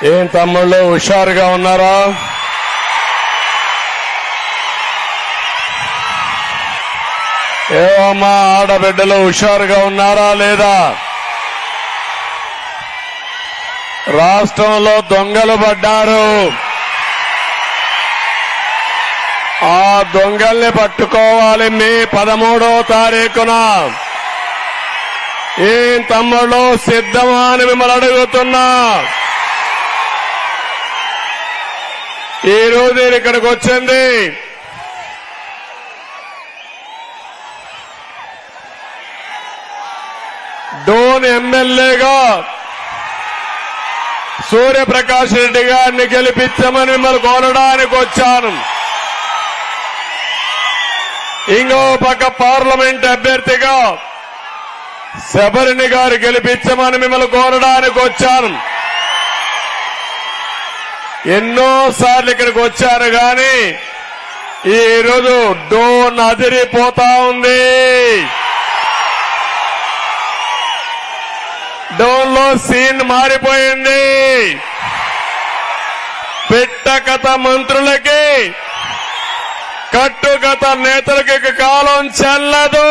ఏం తమ్ముళ్ళు హుషారుగా ఉన్నారా? ఏమమ్మా ఆడబిడ్డలు హుషారుగా ఉన్నారా లేదా? రాష్ట్రంలో దొంగలు పడ్డారు. ఆ దొంగల్ని పట్టుకోవాలి మే 13వ తారీఖున. ఏం తమ్ముళ్ళు సిద్ధమా అని మిమ్మల్ని అడుగుతున్నా. ఈ రోజు నేను ఇక్కడికి వచ్చింది డోన్ ఎమ్మెల్యేగా సూర్యప్రకాష్ రెడ్డి గారిని గెలిపించమని మిమ్మల్ని కోరడానికి వచ్చాను. ఇంకో పక్క పార్లమెంట్ అభ్యర్థిగా శబరిని గారు గెలిపించమని మిమ్మల్ని కోరడానికి వచ్చాను. ఎన్నోసార్లు ఇక్కడికి వచ్చారు కానీ ఈ రోజు డోన్ అదిరిపోతా ఉంది. డోన్ లో సీన్ మారిపోయింది. పిట్టకథ మంత్రులకి కట్టుకథ నేతలకి కాలం చెల్లదు.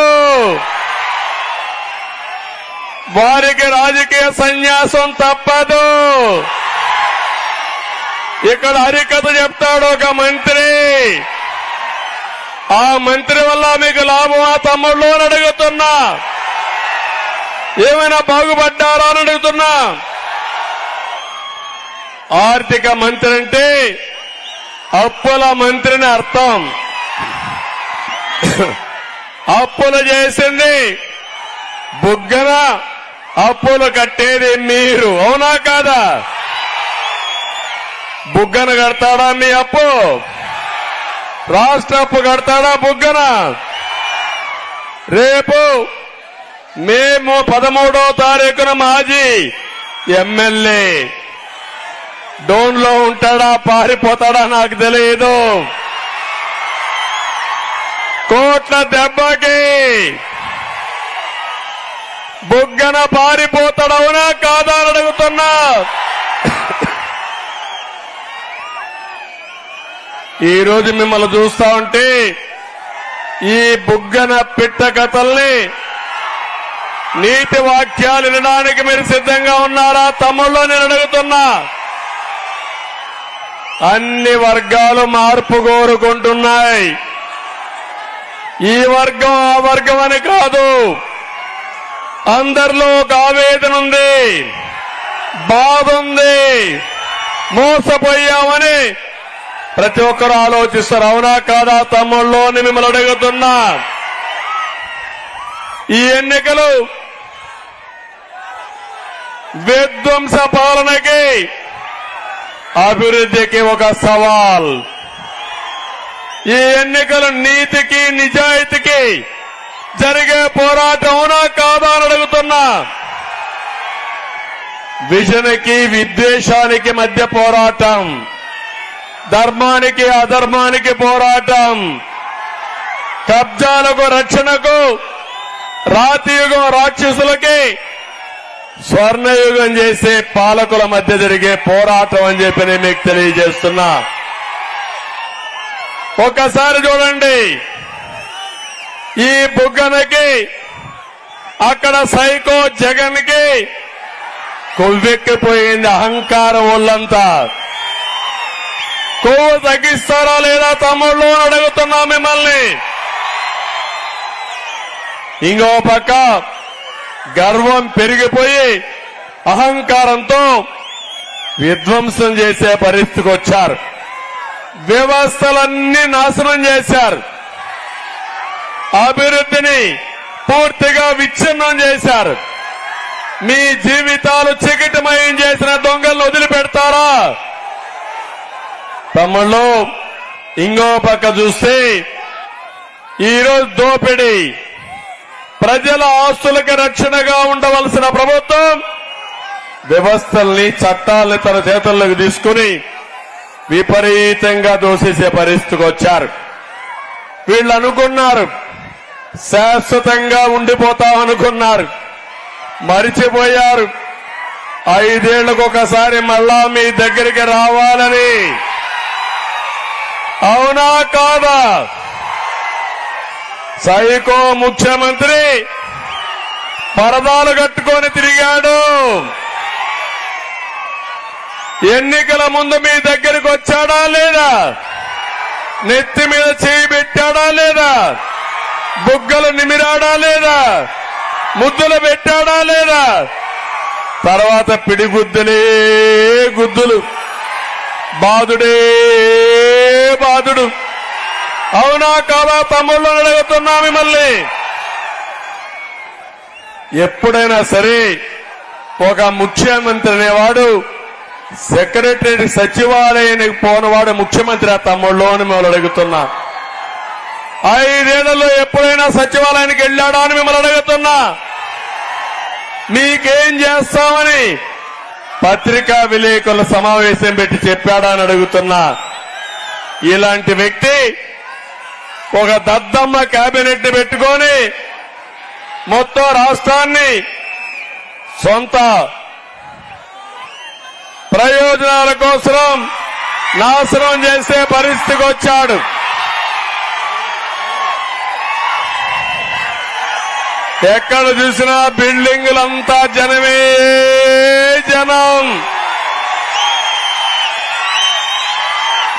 వారికి రాజకీయ సన్యాసం తప్పదు. ఇక్కడ హరికథ చెప్తాడు ఒక మంత్రి. ఆ మంత్రి వల్ల మీకు లాభమా తమ్ముళ్ళు అని అడుగుతున్నా. ఏమైనా బాగుపడ్డారా అని అడుగుతున్నా. ఆర్థిక మంత్రి అంటే అప్పుల మంత్రిని అర్థం. అప్పులు చేసింది బుగ్గన, అప్పులు కట్టేది మీరు. అవునా కాదా? బుగ్గన కడతాడా మీ అప్పు? రాష్ట్ర అప్పు కడతాడా బుగ్గన? రేపు మే 13వ తారీఖున మాజీ ఎమ్మెల్యే డోన్ లో ఉంటాడా పారిపోతాడా నాకు తెలియదు. కోట్ల దెబ్బకి బుగ్గన పారిపోతాడవునా కాదా అని అడుగుతున్నా. ఈ రోజు మిమ్మల్ని చూస్తా ఉంటే ఈ బుగ్గన పిట్ట కథల్ని నీతి వాక్యాలు వినడానికి మీరు సిద్ధంగా ఉన్నారా తమ్ముళ్ళు నేను అడుగుతున్నా. అన్ని వర్గాలు మార్పు కోరుకుంటున్నాయి. ఈ వర్గం ఆ వర్గం అని కాదు. అందరిలో ఒక ఆవేదన ఉంది, బాధ ఉంది. మోసపోయామని ప్రతి ఒక్కరూ ఆలోచిస్తారు. అవునా కాదా తమ్ముళ్ళు అని మిమ్మల్ని అడుగుతున్నా. ఈ ఎన్నికలు విధ్వంస పాలనకి అభివృద్ధికి ఒక సవాల్. ఈ ఎన్నికలు నీతికి నిజాయితీకి జరిగే పోరాటం. అవునా కాదా అని అడుగుతున్నా. విజన్కి విద్వేషానికి మధ్య పోరాటం, ధర్మానికి అధర్మానికి పోరాటం, కబ్జాలకు రక్షణకు, రాతియుగం రాక్షసులకి స్వర్ణయుగం చేసే పాలకుల మధ్య జరిగే పోరాటం అని చెప్పి నేను మీకు తెలియజేస్తున్నా. ఒక్కసారి చూడండి, ఈ బుగ్గనకి అక్కడ సైకో జగన్ కి కొవ్వెక్కిపోయింది అహంకారం ఒళ్ళంతా. కొవ్వు తగ్గిస్తారా లేదా తమ్ముళ్ళు అని అడుగుతున్నా మిమ్మల్ని. ఇంకో పక్క గర్వం పెరిగిపోయి అహంకారంతో విధ్వంసం చేసే పరిస్థితికి వచ్చారు. వ్యవస్థలన్నీ నాశనం చేశారు. అభివృద్ధిని పూర్తిగా విచ్ఛిన్నం చేశారు. మీ జీవితాలు చికిటమయం చేసిన దొంగలను వదిలిపెడతారా తమ్ముళ్ళు? ఇంకో పక్క చూస్తే ఈరోజు దోపిడీ, ప్రజల ఆస్తులకు రక్షణగా ఉండవలసిన ప్రభుత్వం వ్యవస్థల్ని చట్టాలని తన చేతుల్లోకి తీసుకుని విపరీతంగా దోసేసే పరిస్థితికి వచ్చారు. వీళ్ళు అనుకున్నారు శాశ్వతంగా ఉండిపోతామనుకున్నారు. మరిచిపోయారు 5 ఏళ్లకు ఒకసారి మళ్ళా మీ దగ్గరికి రావాలని. అవునా కాదా? సైకో ముఖ్యమంత్రి పరదాలు కట్టుకొని తిరిగాడు. ఎన్నికల ముందు మీ దగ్గరికి వచ్చాడా లేదా? నెత్తి మీద చేయి పెట్టాడా లేదా? బుగ్గలు నిమిరాడా లేదా? ముద్దులు పెట్టాడా లేదా? తర్వాత పిడిగుద్దులే గుద్దులు, బాదుడే బాదుడు. అవునా కాదా తమ్ముళ్ళు అడుగుతున్నా మిమ్మల్ని. ఎప్పుడైనా సరే ఒక ముఖ్యమంత్రి అనేవాడు సెక్రటరీ సచివాలయానికి పోనవాడు ముఖ్యమంత్రి ఆ తమ్ముళ్ళు అని మిమ్మల్ని అడుగుతున్నా. 5 ఏళ్లలో ఎప్పుడైనా సచివాలయానికి వెళ్ళాడా అని మిమ్మల్ని అడుగుతున్నా. మీకేం చేస్తామని పత్రికా విలేకరుల సమావేశం పెట్టి చెప్పాడా అని అడుగుతున్నా. ఇలాంటి వ్యక్తి ఒక దద్దమ్మ కేబినెట్ ని పెట్టుకొని మొత్తం రాష్ట్రాన్ని సొంత ప్రయోజనాల కోసం నాశనం చేసే పరిస్థితికి వచ్చాడు. ఎక్కడ చూసినా బిల్డింగులంతా జనమే జనం.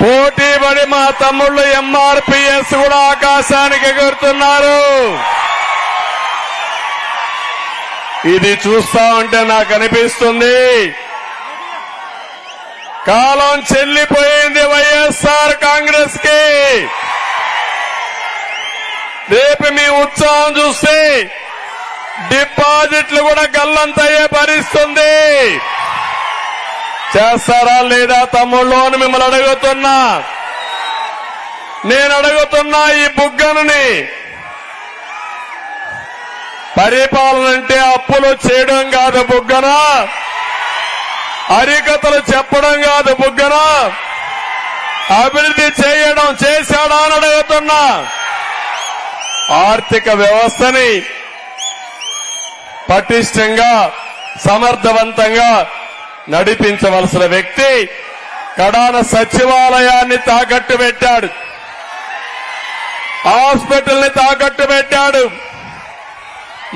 పోటీపడి మా తమ్ముళ్ళు ఎంఆర్పీఎస్ కూడా ఆకాశానికి ఎగురుతున్నారు. ఇది చూస్తా ఉంటే నాకు అనిపిస్తుంది కాలం చెల్లిపోయింది వైఎస్ఆర్ కాంగ్రెస్ కి. రేపు మీ ఉత్సాహం చూస్తే డిపాజిట్లు కూడా గల్లంతయ్యే పరిస్థితుంది. చేస్తారా లేదా తమ్ముళ్ళు అని మిమ్మల్ని అడుగుతున్నా. నేను అడుగుతున్నా ఈ బుగ్గనని. పరిపాలన అంటే అప్పులు చేయడం కాదు బుగ్గన, హరికథలు చెప్పడం కాదు బుగ్గన, అభివృద్ధి చేయడం చేశాడా అని అడుగుతున్నా. ఆర్థిక వ్యవస్థని పటిష్టంగా సమర్థవంతంగా నడిపించవలసిన వ్యక్తి కడాన సచివాలయాన్ని తాకట్టు పెట్టాడు, హాస్పిటల్ని తాకట్టు పెట్టాడు.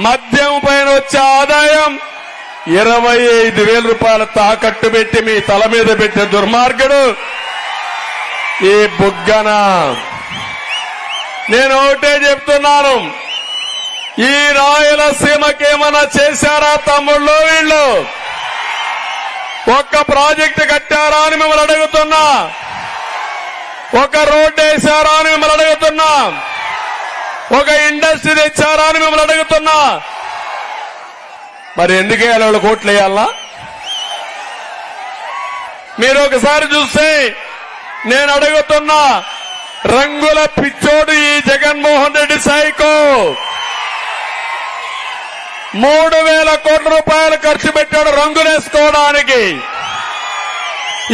మద్యం పైన వచ్చే ఆదాయం 25,000 రూపాయలు తాకట్టు పెట్టి మీ తల మీద పెట్టే దుర్మార్గుడు ఈ బుగ్గన. నేను ఒకటే చెప్తున్నాను, ఈ రాయలసీమకేమన్నా చేశారా తమ్ముళ్ళు వీళ్ళు? ఒక్క ప్రాజెక్టు కట్టారా అని మిమ్మల్ని అడుగుతున్నా. ఒక రోడ్డు వేశారా అని మిమ్మల్ని అడుగుతున్నా. ఒక ఇండస్ట్రీ తెచ్చారా అని మిమ్మల్ని అడుగుతున్నా. మరి ఎందుకే వాళ్ళు కోట్లు వేయాలనా? మీరు ఒకసారి చూస్తే నేను అడుగుతున్నా, రంగుల పిచ్చోడు ఈ జగన్మోహన్ రెడ్డి సైకో 3,000 కోట్ల రూపాయలు ఖర్చు పెట్టాడు రంగులేసుకోవడానికి.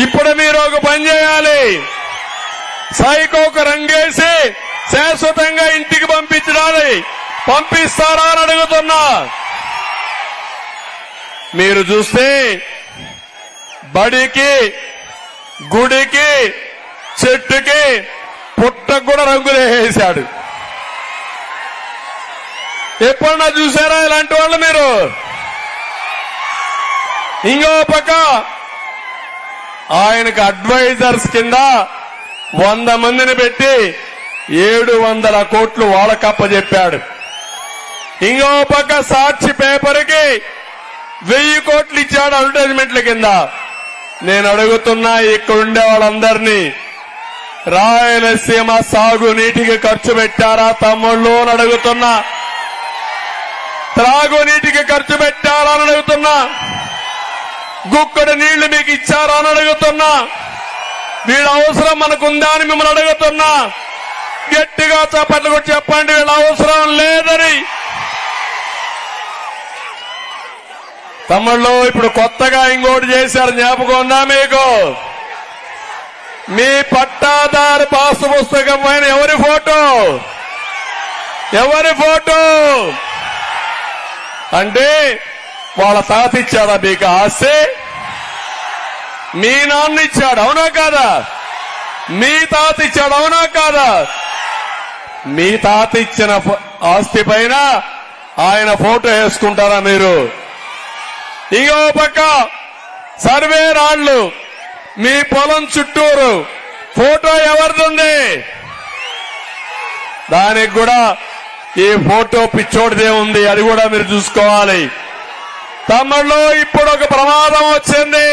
ఇప్పుడు మీరు ఒక పని చేయాలి, సైకోకు రంగేసి శాశ్వతంగా ఇంటికి పంపించడానికి పంపిస్తారా అని అడుగుతున్నా. మీరు చూస్తే బడికి, గుడికి, చెట్టుకి, పుట్టకు కూడా రంగులు వేసాడు. ఎప్పుడన్నా చూసారా ఇలాంటి వాళ్ళు మీరు? ఇంకో పక్క ఆయనకు అడ్వైజర్స్ కింద 100 మందిని పెట్టి 700 కోట్లు వాళ్ళకప్పచెప్పాడు. ఇంకో పక్క సాక్షి పేపర్కి 1000 కోట్లు ఇచ్చాడు అడ్వర్టైజ్మెంట్ల కింద. నేను అడుగుతున్నా ఇక్కడుండే వాళ్ళందరినీ, రాయలసీమ సాగునీటికి ఖర్చు పెట్టారా తమ్ముళ్ళు అని అడుగుతున్నా. త్రాగునీటికి ఖర్చు పెట్టారా అని అడుగుతున్నా. గుక్కడి నీళ్లు మీకు ఇచ్చారా అని అడుగుతున్నా. వీళ్ళ అవసరం మనకుందా అని మిమ్మల్ని అడుగుతున్నా. గట్టిగా చప్పట్లు కూడా చెప్పండి, వీళ్ళ అవసరం లేదని. తమ్ముళ్ళు ఇప్పుడు కొత్తగా ఇంకోటి చేశారు, జ్ఞాపకం ఉందా మీకు? మీ పట్టాదారు పాసు పుస్తకం పైన ఎవరి ఫోటో? ఎవరి ఫోటో? అంటే వాళ్ళ తాత ఇచ్చాడా మీకు ఆస్తి? మీ నాన్న ఇచ్చాడు, అవునా కాదా? మీ తాత ఇచ్చాడు, అవునా కాదా? మీ తాత ఇచ్చిన ఆస్తి పైన ఆయన ఫోటో వేసుకుంటారా మీరు? ఇంకో పక్క సర్వే రాళ్లు మీ పొలం చుట్టూరు ఫోటో ఎవరిది? దానికి కూడా ఈ ఫోటో పిచ్చోడిదే ఉంది, అది కూడా మీరు చూసుకోవాలి. తమ్ముళ్ళు, ఇప్పుడు ఒక ప్రమాదం వచ్చింది.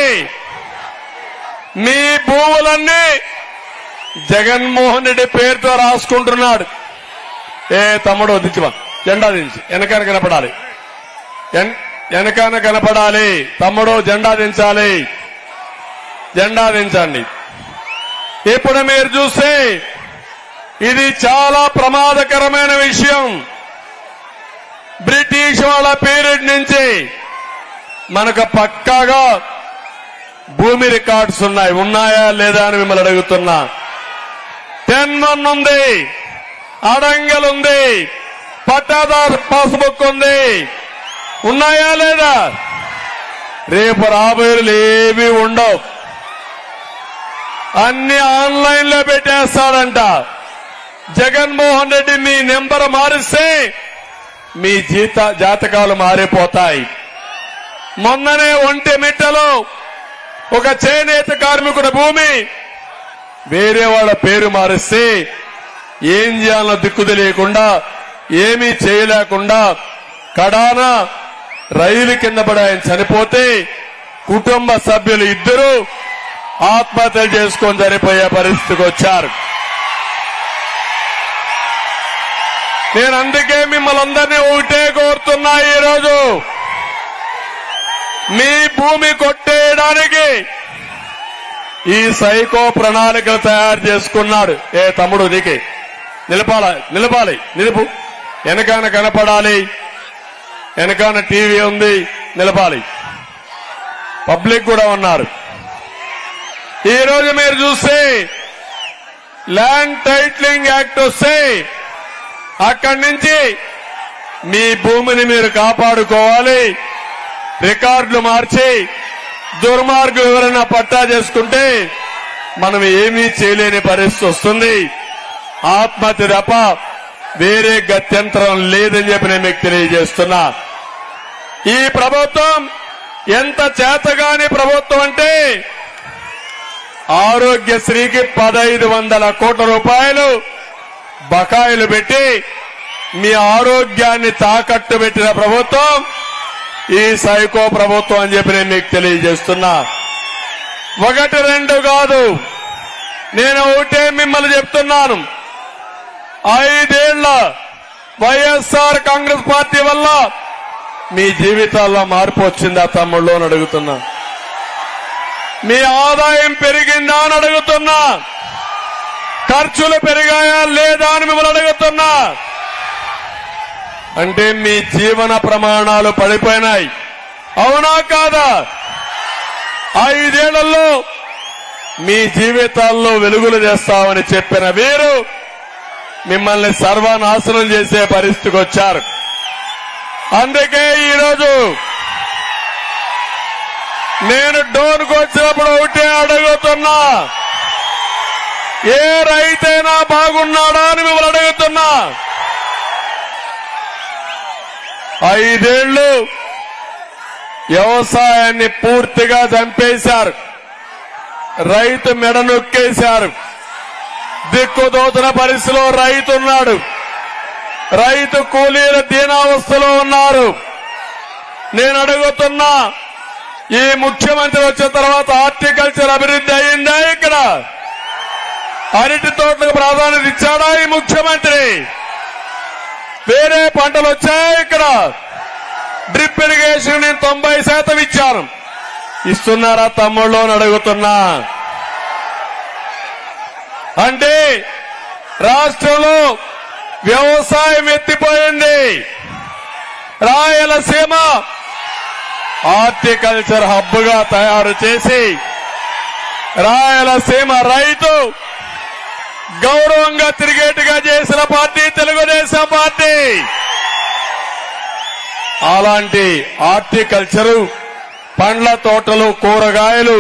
మీ భూములన్నీ జగన్మోహన్ రెడ్డి పేరుతో రాసుకుంటున్నాడు. ఏ తమ్ముడు దించమా, జెండా దించి వెనకాన కనపడాలి, వెనకాన కనపడాలి. తమ్ముడు జెండా దించాలి, జెండా దించండి. ఇప్పుడు మీరు చూస్తే ఇది చాలా ప్రమాదకరమైన విషయం. బ్రిటిష్ వాళ్ళ పీరియడ్ నుంచి మనకు పక్కాగా భూమి రికార్డ్స్ ఉన్నాయి. ఉన్నాయా లేదా అని మిమ్మల్ని అడుగుతున్నా. 10-1 ఉంది, అడంగల్ ఉంది, పట్టాదార్ పాస్బుక్ ఉంది. ఉన్నాయా లేదా? రేపు రాబోయేలు ఏమీ ఉండవు, అన్ని ఆన్లైన్ లో పెట్టేస్తాడంట. జగన్మోహన్ రెడ్డి మీ నెంబర్ మారిస్తే మీ జాతకాలు మారిపోతాయి. మొన్ననే ఒంటిమిట్టలో ఒక చేనేత కార్మికుడి భూమి వేరే వాళ్ళ పేరు మారిస్తే ఏం చేయాలో దిక్కు తెలియకుండా, ఏమీ చేయలేకుండా కడాన రైలు కింద పడి ఆయన చనిపోతే కుటుంబ సభ్యులు ఇద్దరు ఆత్మహత్యలు చేసుకొని చనిపోయే పరిస్థితికి వచ్చారు. నేను అందుకే మిమ్మల్ని అందరినీ ఒకటే కోరుతున్నా, ఈరోజు మీ భూమి కొట్టేయడానికి ఈ సైకో ప్రణాళికలు తయారు చేసుకున్నాడు. ఏ తమ్ముడు నీకే నిలపాలి, నిలుపు. వెనకాన కనపడాలి, వెనకాన టీవీ ఉంది, నిలపాలి. పబ్లిక్ కూడా ఉన్నారు. ఈ రోజు మీరు చూస్తే ల్యాండ్ టైటిలింగ్ యాక్ట్ వస్తే అక్కడి నుంచి మీ భూమిని మీరు కాపాడుకోవాలి. రికార్డులు మార్చి దుర్మార్గులు ఎవరైనా పట్టా చేసుకుంటే మనం ఏమీ చేయలేని పరిస్థితి వస్తుంది. ఆత్మహత్య తప్ప వేరే గత్యంతరం లేదని చెప్పి నేను మీకు తెలియజేస్తున్నా. ఈ ప్రభుత్వం ఎంత చేతగాని ప్రభుత్వం అంటే ఆరోగ్యశ్రీకి 1500 కోట్ల రూపాయలు బకాయిలు పెట్టి మీ ఆరోగ్యాన్ని తాకట్టు పెట్టిన ప్రభుత్వం ఈ సైకో ప్రభుత్వం అని చెప్పి నేను మీకు తెలియజేస్తున్నా. 1-2 కాదు, నేను ఒకటే మిమ్మల్ని చెప్తున్నాను. 5 ఏళ్ల వైఎస్ఆర్ కాంగ్రెస్ పార్టీ వల్ల మీ జీవితాల్లో మార్పు వచ్చిందా తమ్ముళ్ళు అని అడుగుతున్నా. మీ ఆదాయం పెరిగిందా అని అడుగుతున్నా. ఖర్చులు పెరిగాయా లేదా అని మిమ్మల్ని అడుగుతున్నా. అంటే మీ జీవన ప్రమాణాలు పడిపోయినాయి, అవునా కాదా? 5 ఏళ్లలో మీ జీవితాల్లో వెలుగులు చేస్తామని చెప్పిన వీరు మిమ్మల్ని సర్వనాశనం చేసే పరిస్థితికి వచ్చారు. అందుకే ఈరోజు నేను డోన్కు వచ్చినప్పుడు ఒకటే అడుగుతున్నా, ఏ రైతైనా బాగున్నాడా అని మిమ్మల్ని అడుగుతున్నా. 5 ఏళ్లు వ్యవసాయాన్ని పూర్తిగా చంపేశారు, రైతు మెడ నొక్కేశారు. దిక్కుదోచిన పరిస్థితిలో రైతున్నాడు, రైతు కూలీల దీనావస్థలో ఉన్నారు. నేను అడుగుతున్నా, ఈ ముఖ్యమంత్రి వచ్చిన తర్వాత హార్టికల్చర్ అభివృద్ధి అయిందా? ఇక్కడ అరటి తోటలకు ప్రాధాన్యత ఇచ్చాడా ఈ ముఖ్యమంత్రి? వేరే పంటలు వచ్చాయి ఇక్కడ? డ్రిప్ ఇరిగేషన్ నేను 90% ఇచ్చాను, ఇస్తున్నారా తమ్ముళ్ళు అని అడుగుతున్నా. అంటే రాష్ట్రంలో వ్యవసాయం ఎత్తిపోయింది. రాయలసీమ హార్టికల్చర్ హబ్ గా తయారు చేసి రాయలసీమ రైతు గౌరవంగా తిరిగేట్టుగా చేసిన పార్టీ తెలుగుదేశం పార్టీ. అలాంటి హార్టికల్చరు, పండ్ల తోటలు, కూరగాయలు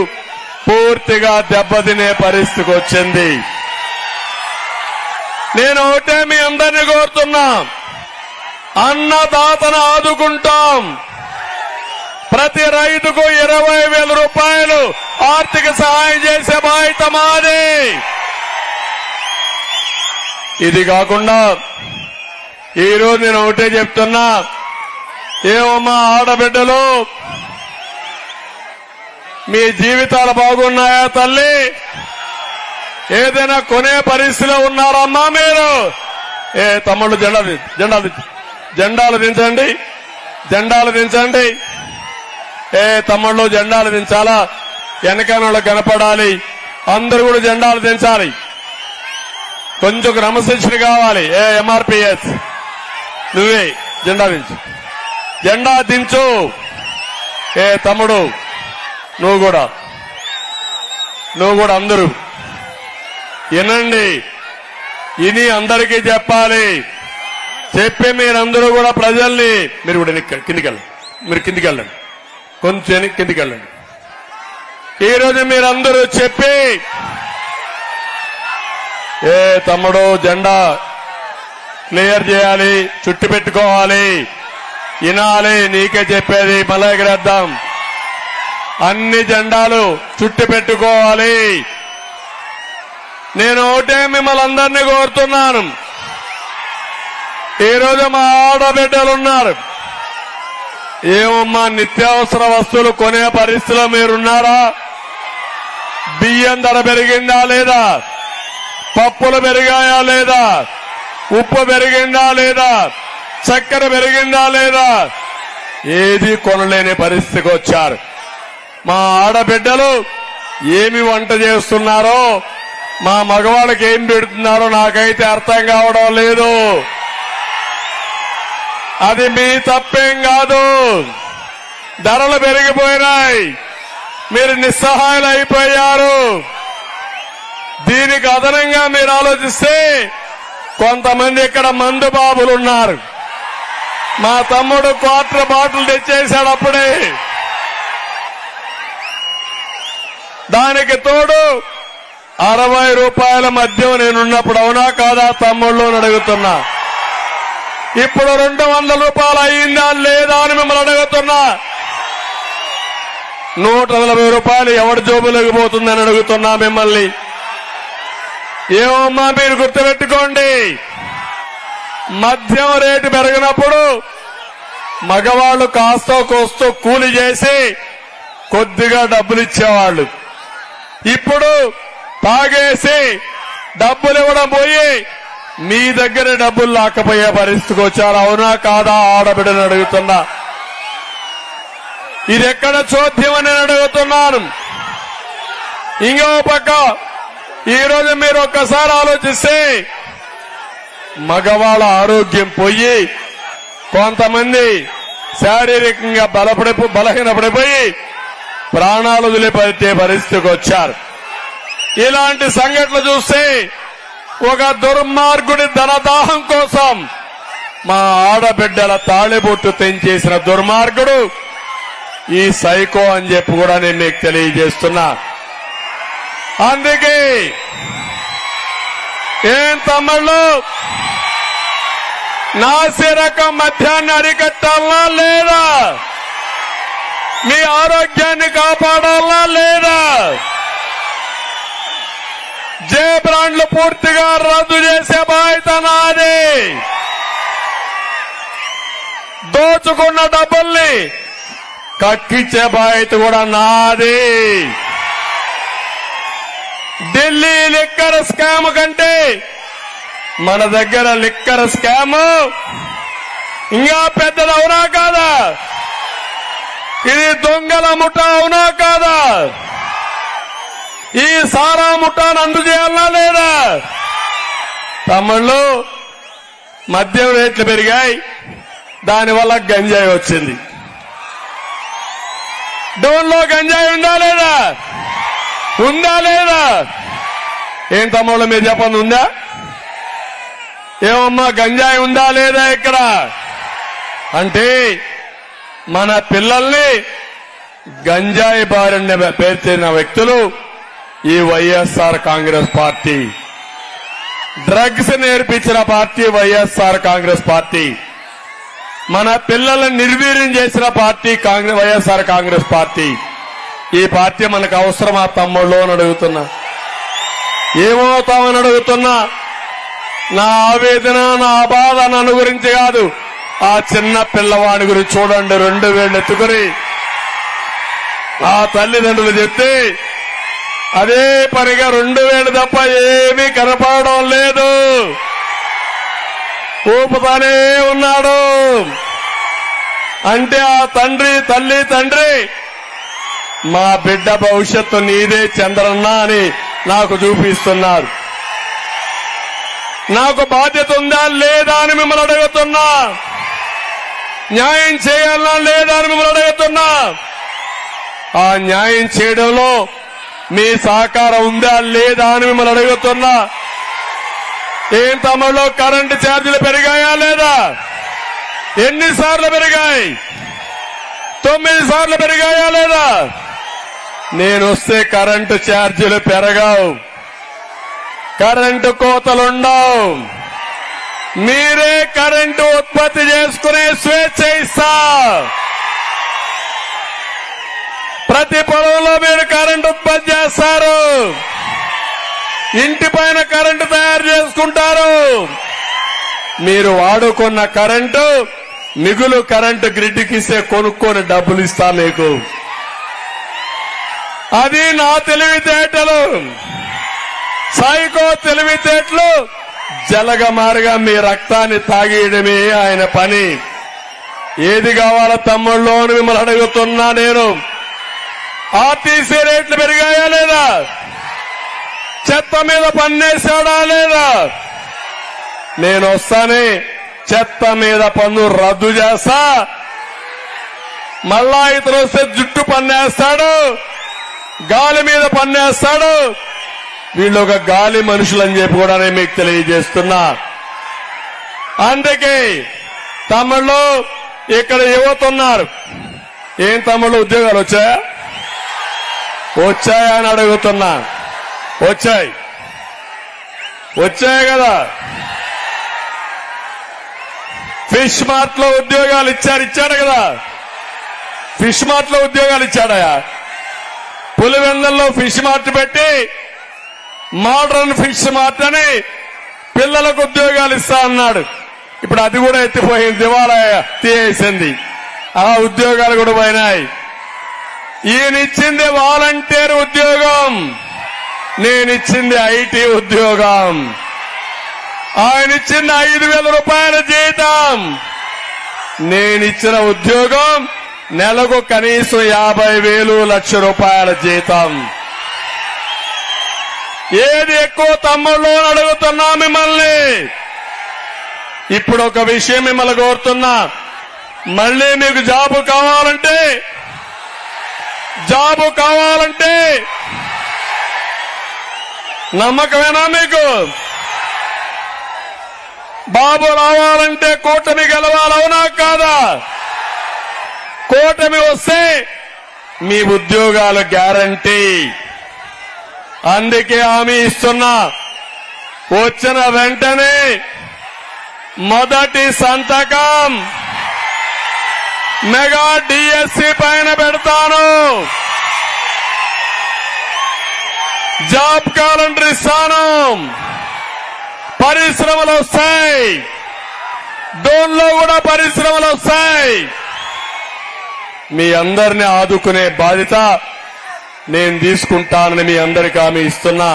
పూర్తిగా దెబ్బతినే పరిస్థితికి వచ్చింది. నేను ఒకటే మీ అందరినీ కోరుతున్నా, అన్నదాతను ఆదుకుంటాం. ప్రతి రైతుకు 20,000 రూపాయలు ఆర్థిక సహాయం చేసే బాధ్యత మాది. ఇది కాకుండా ఈరోజు నేను ఒకటే చెప్తున్నా, ఏమమ్మా ఆడబిడ్డలు, మీ జీవితాలు బాగున్నాయా తల్లి? ఏదైనా కొనే పరిస్థితిలో ఉన్నారమ్మా మీరు? తమ్ముళ్ళు జెండాలు దించండి, జెండాలు దించండి. తమ్ముళ్ళు జెండాలు దించాలా? వెనకాల కనపడాలి. అందరూ కూడా జెండాలు దించాలి. కొంచెం క్రమశిక్షణ కావాలి. ఎంఆర్పిఎస్ నువ్వే జెండా దించు, జెండా దించు. తమ్ముడు నువ్వు కూడా అందరూ వినండి. ఇని అందరికీ చెప్పాలి. చెప్పి మీరందరూ కూడా ప్రజల్ని, మీరు కూడా కిందికి వెళ్ళండి, కొంచెం కిందికి వెళ్ళండి. ఈరోజు మీరందరూ చెప్పి, తమ్ముడు జెండా క్లియర్ చేయాలి, చుట్టు పెట్టుకోవాలి, వినాలి. నీకే చెప్పేది, మళ్ళా ఎగరేద్దాం. అన్ని జెండాలు చుట్టు పెట్టుకోవాలి. నేను ఒకటే మిమ్మల్ని అందరినీ కోరుతున్నాను. ఈరోజు మా ఆడబిడ్డలున్నారు. ఏమమ్మా నిత్యావసర వస్తువులు కొనే పరిస్థితిలో మీరున్నారా? బియ్యం ధర పెరిగిందా లేదా? పప్పులు పెరిగాయా లేదా? ఉప్పు పెరిగిందా లేదా? చక్కెర పెరిగిందా లేదా? ఏది కొనలేని పరిస్థితికి వచ్చారు. మా ఆడబిడ్డలు ఏమి వంట చేస్తున్నారో, మా మగవాళ్ళకి ఏం పెడుతున్నారో నాకైతే అర్థం కావడం లేదు. అది మీ తప్పేం కాదు. ధరలు పెరిగిపోయినాయి, మీరు నిస్సహాయాలు అయిపోయారు. దీనికి అదనంగా మీరు ఆలోచిస్తే కొంతమంది ఇక్కడ మందు బాబులు ఉన్నారు. మా తమ్ముడు క్వార్టర్ బాటిల్ తెచ్చేశాడు అప్పుడే. దానికి తోడు 60 రూపాయల మద్యం నేనున్నప్పుడు అవునా కాదా తమ్ముళ్ళు అని అడుగుతున్నా. ఇప్పుడు 200 రూపాయలు అయ్యిందా లేదా అని మిమ్మల్ని అడుగుతున్నా. 140 రూపాయలు ఎవరి జోబులోకి పోతుందని అడుగుతున్నా మిమ్మల్ని. ఏమమ్మా మీరు గుర్తుపెట్టుకోండి, మద్యం రేటు పెరిగినప్పుడు మగవాళ్లు కాస్తో కోస్తో కూలి చేసి కొద్దిగా డబ్బులు ఇచ్చేవాళ్లు. ఇప్పుడు తాగేసి డబ్బులు ఇవ్వడం పోయి మీ దగ్గర డబ్బులు లాక్కపోయే పరిస్థితికి వచ్చారు. అవునా కాదా ఆడబిడ్డని అడుగుతున్నా. ఇది ఎక్కడ చోద్యమని నేను అడుగుతున్నాను. ఇంకో పక్క ఈరోజు మీరు ఒక్కసారి ఆలోచిస్తే మగవాళ్ళ ఆరోగ్యం పోయి కొంతమంది శారీరకంగా బలహీనపడిపోయి ప్రాణాలు వదిలిపెట్టే పరిస్థితికి వచ్చారు. ఇలాంటి సంఘటనలు చూస్తే ఒక దుర్మార్గుడి ధనదాహం కోసం మా ఆడబిడ్డల తాళిబొట్టు తెంచేసిన దుర్మార్గుడు ఈ సైకో అని చెప్పి కూడా నేను మీకు తెలియజేస్తున్నా. అందుకే ఏం తమ్ముళ్ళు, నాసి రకం మద్యాన్ని అరికట్టాలనా లేదా? మీ ఆరోగ్యాన్ని కాపాడాలనా లేదా? జే బ్రాండ్లు పూర్తిగా రద్దు చేసే బాధ్యత నాది. దోచుకున్న డబ్బుల్ని కక్కిచ్చే బాధ్యత కూడా నాది. ఢిల్లీ లిక్కర్ స్కామ్ కంటే మన దగ్గర లిక్కర్ స్కామ్ ఇంకా పెద్దది అవునా కాదా? ఇది దొంగల ముఠా అవునా కాదా? ఈ సారా ముఠాను అందజేయాలనా లేదా? తమ్ముళ్ళు, మద్యం రేట్లు పెరిగాయి, దానివల్ల గంజాయి వచ్చింది. డోన్లో గంజాయి ఉందా లేదా? ఉందా లేదా? ఏం తమ్ముళ్ళు మీరు చెప్పండి, ఉందా? ఏమమ్మా గంజాయి ఉందా లేదా ఇక్కడ? అంటే మన పిల్లల్ని గంజాయి బారిన పేర్చిన వ్యక్తులు ఈ వైఎస్ఆర్ కాంగ్రెస్ పార్టీ. డ్రగ్స్ నేర్పించిన పార్టీ వైఎస్ఆర్ కాంగ్రెస్ పార్టీ. మన పిల్లలను నిర్వీర్యం చేసిన పార్టీ వైఎస్ఆర్ కాంగ్రెస్ పార్టీ. ఈ పార్టీ మనకు అవసరమా తమ్ముళ్ళు అని అడుగుతున్నా. ఏమవుతామని అడుగుతున్నా. నా ఆవేదన, నా బాధ నన్ను గురించి కాదు, ఆ చిన్న పిల్లవాడి గురించి చూడండి. 2 వేళ్ళు ఎత్తుకుని ఆ తల్లిదండ్రులు చెప్తే అదే పనిగా 2 వేలు తప్ప ఏమీ కనపడడం లేదు, ఊపుతానే ఉన్నాడు. అంటే ఆ తండ్రి మా బిడ్డ భవిష్యత్తు నీదే చంద్రన్న అని నాకు చూపిస్తున్నారు. నాకు బాధ్యత ఉందా లేదా అని మిమ్మల్ని అడుగుతున్నా. న్యాయం చేయాలన్నా లేదా అని మిమ్మల్ని అడుగుతున్నా. ఆ న్యాయం చేయడంలో మీ సహకారం ఉందా లేదా అని మిమ్మల్ని అడుగుతున్నా. ఏం తమలో కరెంటు ఛార్జీలు పెరిగాయా లేదా? ఎన్నిసార్లు పెరిగాయి? 9 సార్లు పెరిగాయా లేదా? నేనొస్తే కరెంటు ఛార్జీలు పెరగవు, కరెంటు కోతలుండవు. మీరే కరెంటు ఉత్పత్తి చేసుకునే స్వేచ్ఛ ఇస్తా. ప్రతి పొలంలో మీరు కరెంటు ఉత్పత్తి చేస్తారు, ఇంటి పైన కరెంటు తయారు చేసుకుంటారు. మీరు వాడుకున్న కరెంటు మిగులు కరెంటు గ్రిడ్కి ఇస్తే కొనుక్కొని డబ్బులు ఇస్తా మీకు. అది నా తెలివితేటలు, సైకో తెలివితేటలు. జలగమారుగా మీ రక్తాన్ని తాగేయడమే ఆయన పని. ఏది కావాలో తమ్ముళ్ళు అని మిమ్మల్ని అడుగుతున్నా. నేను ఆర్టీసీ రేట్లు పెరిగాయా లేదా? చెత్త మీద పన్నేసాడా లేదా? నేను వస్తానే చెత్త మీద పన్ను రద్దు చేస్తా. మళ్ళా ఇతను వస్తే జుట్టు పన్నేస్తాడు, గాలి మీద పన్నేస్తాడు. వీళ్ళు ఒక గాలి మనుషులని చెప్పి కూడా నేను మీకు తెలియజేస్తున్నా. అందుకే తమ్ముళ్ళు ఇక్కడ యువత ఉన్నారు. ఏం తమ్ముళ్ళు ఉద్యోగాలు వచ్చాయా అని అడుగుతున్నా. వచ్చాయి కదా. ఫిష్ మార్ట్ లో ఉద్యోగాలు ఇచ్చాడు కదా. ఫిష్ మార్ట్ లో ఉద్యోగాలు ఇచ్చాడయా. పులివెందుల్లో ఫిష్ మార్ట్ పెట్టి మోడర్న్ ఫిష్ మార్ట్ అని పిల్లలకు ఉద్యోగాలు ఇస్తా అన్నాడు. ఇప్పుడు అది కూడా ఎత్తిపోయింది, దివాలా తీసేసింది. ఆ ఉద్యోగాలు కూడా పోయినాయి. ఈయనిచ్చింది వాలంటీర్ ఉద్యోగం, నేనిచ్చింది ఐటీ ఉద్యోగం. ఆయనిచ్చింది 5,000 రూపాయల జీతం, నేనిచ్చిన ఉద్యోగం నెలకు కనీసం 50,000 లక్ష రూపాయల జీతం. ఏది ఎక్కువ తమ్ముళ్ళు అని అడుగుతున్నా మిమ్మల్ని. ఇప్పుడు ఒక విషయం మిమ్మల్ని కోరుతున్నా. మళ్ళీ మీకు జాబు కావాలంటే నమ్మకమేనా మీకు? బాబు రావాలంటే కూటమి గెలవాలవునా కాదా? కూటమి వస్తే మీ ఉద్యోగాలు గ్యారంటీ. అందుకే హామీ ఇస్తున్నా. వచ్చిన వెంటనే మొదటి సంతకం మెగా డిఎస్సి పైన పెడతాను. జాబ్ క్యాలెండర్ ఇస్తాను. పరిశ్రమలు వస్తాయి, డోన్లో కూడా పరిశ్రమలు వస్తాయి. మీ అందరినీ ఆదుకునే బాధ్యత నేను తీసుకుంటానని మీ అందరికీ హామీ ఇస్తున్నా.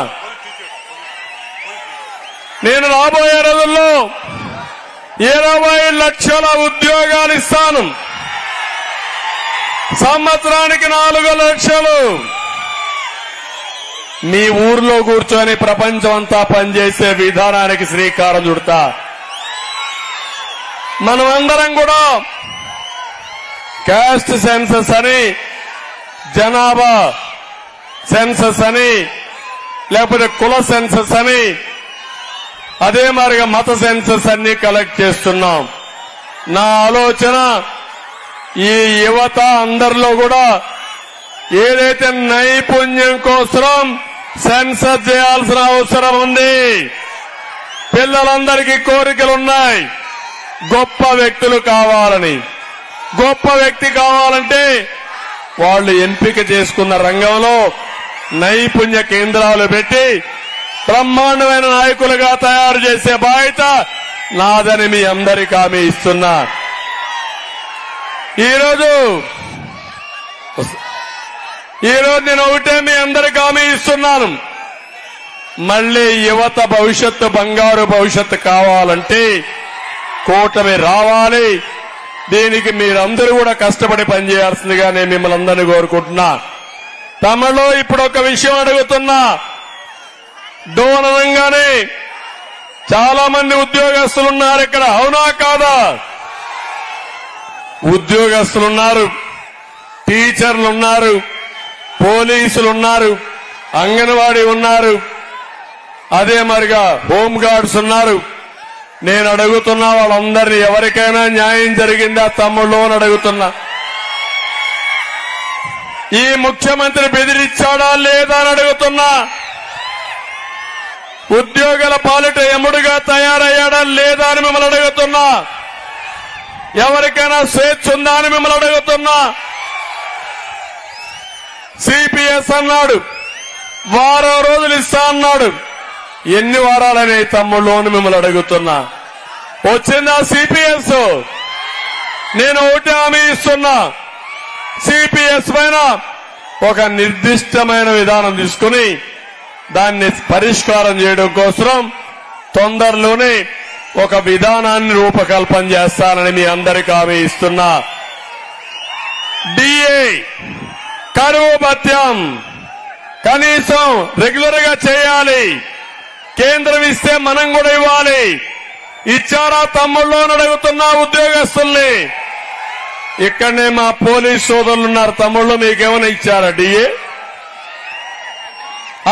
నేను రాబోయే రోజుల్లో 20 లక్షల ఉద్యోగాలు ఇస్తాను. సంవత్సరానికి 4 లక్షలు. మీ ఊర్లో కూర్చొని ప్రపంచం అంతా పనిచేసే విధానానికి శ్రీకారం చుడతా. మనమందరం కూడా కాస్ట్ సెన్సస్ అని, జనాభా సెన్సస్ అని, లేకపోతే కుల సెన్సస్ అని, అదే మాదిరిగా మత సెన్సస్ అన్ని కలెక్ట్ చేస్తున్నాం. నా ఆలోచన ఈ యువత అందరిలో కూడా ఏదైతే నైపుణ్యం కోసం సెన్సస్ చేయాల్సిన అవసరం ఉంది. పిల్లలందరికీ కోరికలున్నాయి, గొప్ప వ్యక్తులు కావాలని. గొప్ప వ్యక్తి కావాలంటే వాళ్ళు ఎంపిక చేసుకున్న రంగంలో నైపుణ్య కేంద్రాలు పెట్టి బ్రహ్మాండమైన నాయకులుగా తయారు చేసే బాధ్యత నాదని మీ అందరికీ హామీ ఇస్తున్నా. ఈరోజు నేను ఒకటే మీ అందరికీ హామీ ఇస్తున్నాను. మళ్లీ యువత భవిష్యత్తు బంగారు భవిష్యత్తు కావాలంటే కూటమి రావాలి. దీనికి మీరందరూ కూడా కష్టపడి పనిచేయాల్సిందిగా నేను మిమ్మల్ని అందరినీ కోరుకుంటున్నా. తమలో ఇప్పుడు ఒక విషయం అడుగుతున్నా. డోననంగానే చాలా మంది ఉద్యోగస్తులున్నారు ఇక్కడ, అవునా కాదా? ఉద్యోగస్తులున్నారు, టీచర్లున్నారు, పోలీసులున్నారు, అంగన్వాడీ ఉన్నారు, అదే మరిగా హోంగార్డ్స్ ఉన్నారు. నేను అడుగుతున్నా వాళ్ళందరినీ ఎవరికైనా న్యాయం జరిగిందా తమ్ముళ్ళు అని అడుగుతున్నా. ఈ ముఖ్యమంత్రి బెదిరించాడా లేదా అని అడుగుతున్నా. ఉద్యోగుల పాలిట ఎముడుగా తయారయ్యాడా లేదా అని మిమ్మల్ని అడుగుతున్నా. ఎవరికైనా స్వేచ్ఛ ఉందా అని మిమ్మల్ని అడుగుతున్నా. సిపిఎస్ అన్నాడు, వారం రోజులు ఇస్తా అన్నాడు. ఎన్ని వారాలనే తమ్ముళ్ళు అని మిమ్మల్ని అడుగుతున్నా. వచ్చిందా సిపిఎస్? నేను ఒకటి హామీ ఇస్తున్నా. సిపిఎస్ పైన ఒక నిర్దిష్టమైన విధానం తీసుకుని దాన్ని పరిష్కారం చేయడం కోసం తొందరలోనే ఒక విధానాన్ని రూపకల్పన చేస్తానని మీ అందరికీ హామీ ఇస్తున్నా. డిఏ కరువు భత్యం కనీసం రెగ్యులర్ గా చేయాలి. కేంద్రం ఇస్తే మనం కూడా ఇవ్వాలి. ఇచ్చారా తమ్ముళ్ళు అని అడుగుతున్నా ఉద్యోగస్తుల్ని. ఇక్కడనే మా పోలీస్ సోదరులు ఉన్నారు. తమ్ముళ్ళు మీకేమైనా ఇచ్చారా డిఏ?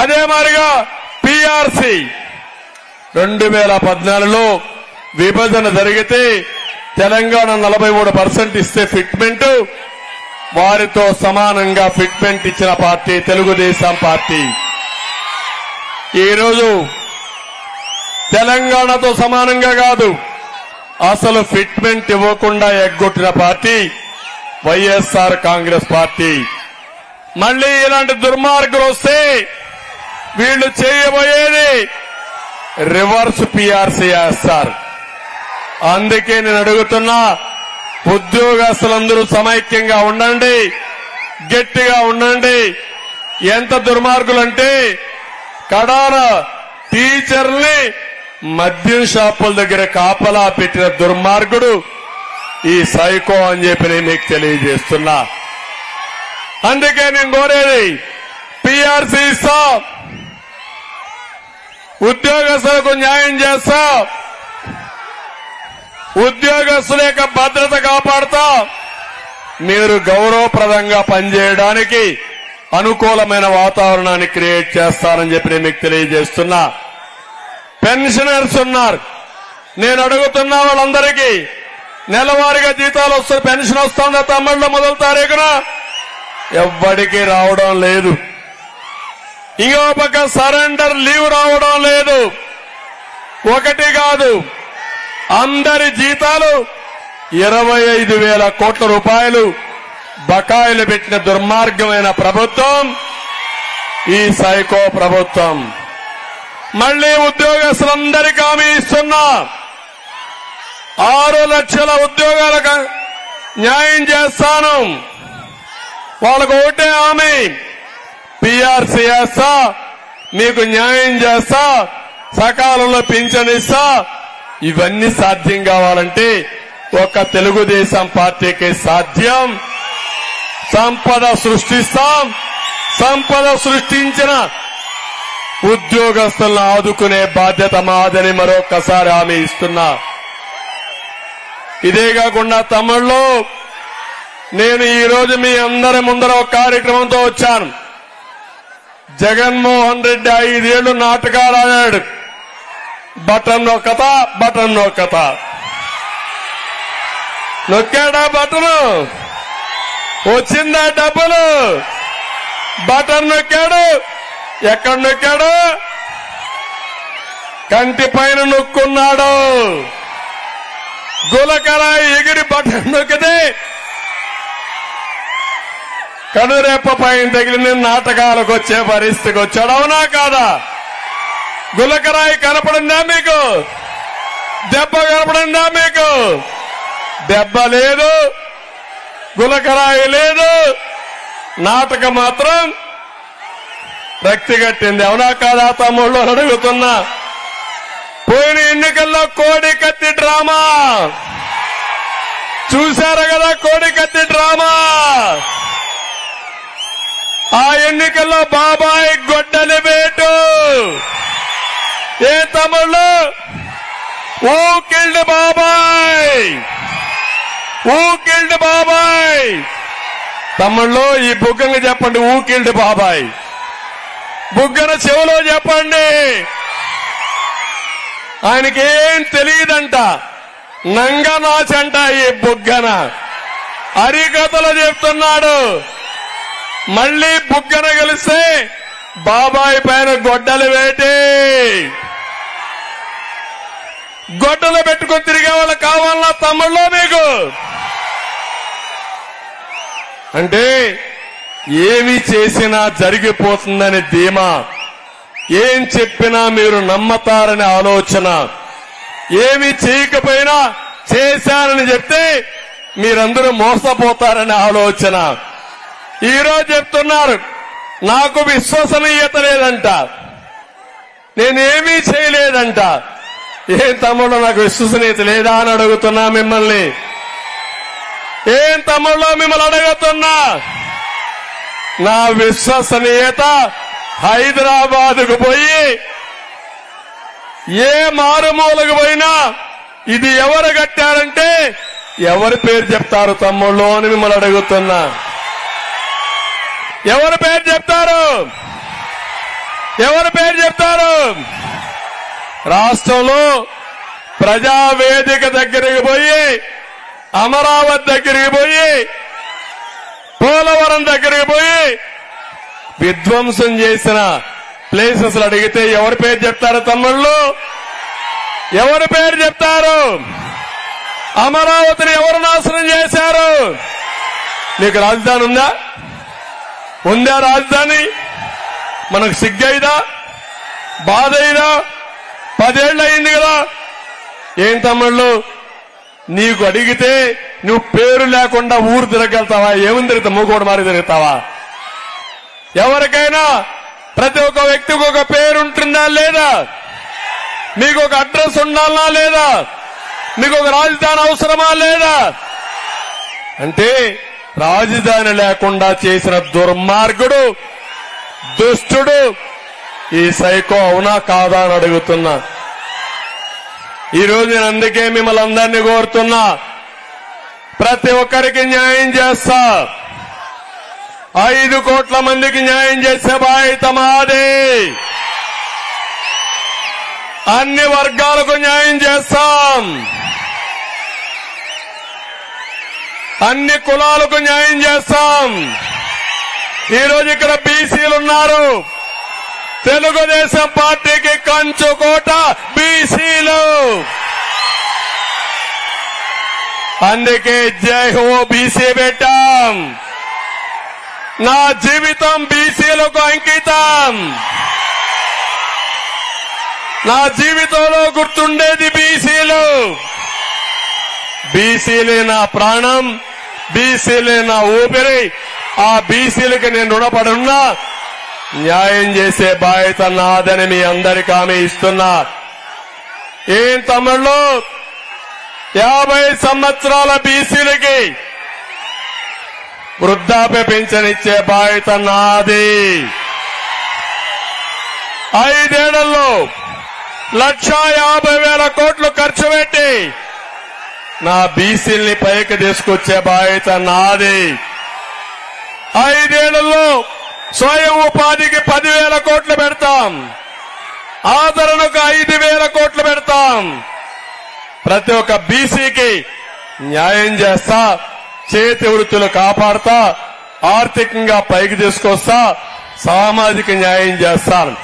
అదే మాదిరిగా పిఆర్సి 2014లో విభజన జరిగితే తెలంగాణ 43% ఇస్తే ఫిట్మెంట్, వారితో సమానంగా ఫిట్మెంట్ ఇచ్చిన పార్టీ తెలుగుదేశం పార్టీ. ఈరోజు తెలంగాణతో సమానంగా కాదు, అసలు ఫిట్మెంట్ ఇవ్వకుండా ఎగ్గొట్టిన పార్టీ వైఎస్ఆర్ కాంగ్రెస్ పార్టీ. మళ్లీ ఇలాంటి దుర్మార్గులు వస్తే వీళ్లు చేయబోయేది రివర్స్ పిఆర్సీ చేస్తారు. అందుకే నేను అడుగుతున్నా, ఉద్యోగస్తులందరూ సమైక్యంగా ఉండండి, గట్టిగా ఉండండి. ఎంత దుర్మార్గులంటే కడాన టీచర్ని మద్యం షాపుల దగ్గర కాపలా పెట్టిన దుర్మార్గుడు ఈ సైకో అని చెప్పి నేను మీకు తెలియజేస్తున్నా. అందుకే నేను కోరేది పిఆర్సీ ఇస్తా, ఉద్యోగస్తులకు న్యాయం చేస్తా, ఉద్యోగస్తుల యొక్క భద్రత కాపాడుతా, మీరు గౌరవప్రదంగా పనిచేయడానికి అనుకూలమైన వాతావరణాన్ని క్రియేట్ చేస్తానని చెప్పి నేను మీకు తెలియజేస్తున్నా. పెన్షనర్స్ ఉన్నారు, నేను అడుగుతున్నా వాళ్ళందరికీ నెలవారీగా జీతాలు వస్తాయి. పెన్షన్ వస్తుందా తమ్ముళ్ళ మొదటి తారీఖున? ఎవ్వడికి రావడం లేదు. ఇంకో పక్క సరెండర్ లీవ్ రావడం లేదు. ఒకటి కాదు, అందరి జీతాలు 25,000 కోట్ల రూపాయలు బకాయిలు పెట్టిన దుర్మార్గమైన ప్రభుత్వం ఈ సైకో ప్రభుత్వం. మళ్లీ ఉద్యోగస్తులందరికీ హామీ ఇస్తున్నా, 6 లక్షల ఉద్యోగాలకు న్యాయం చేస్తాను. వాళ్ళకు ఒకటే హామీ, పిఆర్సీ చేస్తా, మీకు న్యాయం చేస్తా, సకాలంలో పింఛన్ ఇస్తా. ఇవన్నీ సాధ్యం కావాలంటే ఒక తెలుగుదేశం పార్టీకి సాధ్యం. సంపద సృష్టిస్తాం, సంపద సృష్టించిన ఉద్యోగస్తులను ఆదుకునే బాధ్యత మాదని మరొకసారి హామీ ఇస్తున్నా. ఇదే కాకుండా తమ్ముళ్ళు, నేను ఈ రోజు మీ అందరి ముందర ఒక కార్యక్రమంతో వచ్చాను. జగన్మోహన్ రెడ్డి 5 ఏళ్లు నాటకాలు ఆడాడు. బటన్ నొక్కతా, బటన్ నొక్కతా. నొక్కాడా బటను? వచ్చిందా డబ్బులు? బటన్ నొక్కాడు. ఎక్కడ నొక్కాడు? కంటి పైన నొక్కున్నాడు. గులకర ఎగిరి బటన్ నొక్కితే కనురెప్ప పైన తగిలిన నాటకాలకు వచ్చే పరిస్థితికి వచ్చాడు. అవునా కాదా? గులకరాయి కనపడిందా మీకు? దెబ్బ కనపడిందా మీకు? దెబ్బ లేదు, గులకరాయి లేదు, నాటకం మాత్రం రక్తి కట్టింది. అవునా కాదా తమ్ముళ్ళు అడుగుతున్నా. పోయిన ఎన్నికల్లో కోడి కత్తి డ్రామా చూశారు కదా, కోడి కత్తి డ్రామా. ఆ ఎన్నికల్లో బాబాయ్ గొడ్డలి వేటు. ఏ తమ్ముళ్ళు? ఊ కిల్డ్ బాబాయ్, ఊ కిల్డ్ బాబాయ్. తమ్ముళ్ళు ఈ బుగ్గను చెప్పండి, ఊ కిల్డ్ బాబాయ్. బుగ్గన చెవులో చెప్పండి. ఆయనకేం తెలియదంట, నంగనాచంట ఈ బుగ్గన. అరికథలు చెప్తున్నాడు. మళ్లీ బుగ్గన కలిస్తే బాబాయ్ పైన గొడ్డలు వేటి. గొడ్డలు పెట్టుకుని తిరిగే వాళ్ళు కావాలన్నా తమ్ముళ్ళో మీకు? అంటే ఏమి చేసినా జరిగిపోతుందని ధీమా, ఏం చెప్పినా మీరు నమ్మతారని ఆలోచన, ఏమి చేయకపోయినా చేశానని చెప్తే మీరందరూ మోసపోతారని ఆలోచన. ఈరోజు చెప్తున్నారు నాకు విశ్వసనీయత లేదంట, నేనేమీ చేయలేదంట. ఏం తమ్ముళ్ళు నాకు విశ్వసనీయత లేదా అని అడుగుతున్నా మిమ్మల్ని. ఏం తమ్ముళ్ళు మిమ్మల్ని అడుగుతున్నా. నా విశ్వసనీయత హైదరాబాద్కు పోయి ఏ మారుమూలకు పోయినా ఇది ఎవరు కట్టారంటే ఎవరి పేరు చెప్తారు తమ్ముళ్ళు అని మిమ్మల్ని అడుగుతున్నా. ఎవరి పేరు చెప్తారు? ఎవరి పేరు చెప్తారు? రాష్ట్రంలో ప్రజావేదిక దగ్గరికి పోయి, అమరావతి దగ్గరికి పోయి, పోలవరం దగ్గరికి పోయి విధ్వంసం చేసిన ప్లేసెస్ అడిగితే ఎవరి పేరు చెప్తారు తమ్ముళ్ళు? ఎవరి పేరు చెప్తారు? అమరావతిని ఎవరు నాశనం చేశారు? నీకు రాజధాని ఉందా? ఉందా రాజధాని? మనకు సిగ్గైదా? బాధ అయిదా? 10 ఏళ్ళు అయింది కదా. ఏం తమ్ముళ్ళు నీకు అడిగితే నువ్వు పేరు లేకుండా ఊరు తిరగలుగుతావా? ఏమని తిరుగుతావు? మూకోడు మారి తిరుగుతావా? ఎవరికైనా ప్రతి ఒక్క వ్యక్తికి ఒక పేరు ఉంటుందా లేదా? మీకు ఒక అడ్రస్ ఉండాలా లేదా? మీకు ఒక రాజధాని అవసరమా లేదా? అంటే రాజధాని లేకుండా చేసిన దుర్మార్గుడు, దుష్టుడు ఈ సైకో. అవునా కాదా అని అడుగుతున్నా. ఈరోజు నేను అందుకే మిమ్మల్ని అందరినీ కోరుతున్నా, ప్రతి ఒక్కరికి న్యాయం చేస్తా. 5 కోట్ల మందికి న్యాయం చేసే బాధ్యత మాది. అన్ని వర్గాలకు న్యాయం చేస్తాం. అన్ని కులాలకు న్యాయం చేస్తాం. ఈరోజు ఇక్కడ బీసీలు ఉన్నారు. తెలుగుదేశం పార్టీకి కంచుకోట బీసీలు. అందుకే జై హో బీసీ పెట్టాం. నా జీవితం బీసీలకు అంకితం. నా జీవితంలో గుర్తుండేది బీసీలు. బీసీలే నా ప్రాణం, బీసీలే నా ఊపిరి. ఆ బీసీలకి నేను రుణపడున్నా. న్యాయం చేసే బాధ్యత నాదని మీ అందరికీ హామీ ఇస్తున్నా. ఏం తమ్ముళ్ళు 50 సంవత్సరాల బీసీలకి వృద్ధాప్య పెన్షన్ ఇచ్చే బాధ్యత నాది. 5 ఏళ్లలో 1,50,000 కోట్లు ఖర్చు పెట్టి నా బీసీల్ని పైకి తీసుకొచ్చే బాధ్యత నాది. 5 ఏళ్లలో స్వయం ఉపాధికి 10,000 కోట్లు పెడతాం. ఆదరణకు 5,000 కోట్లు పెడతాం. ప్రతి ఒక్క బీసీకి న్యాయం చేస్తా. చేతి వృత్తులు కాపాడుతా ఆర్థికంగా పైకి తీసుకొస్తా సామాజిక న్యాయం చేస్తాను.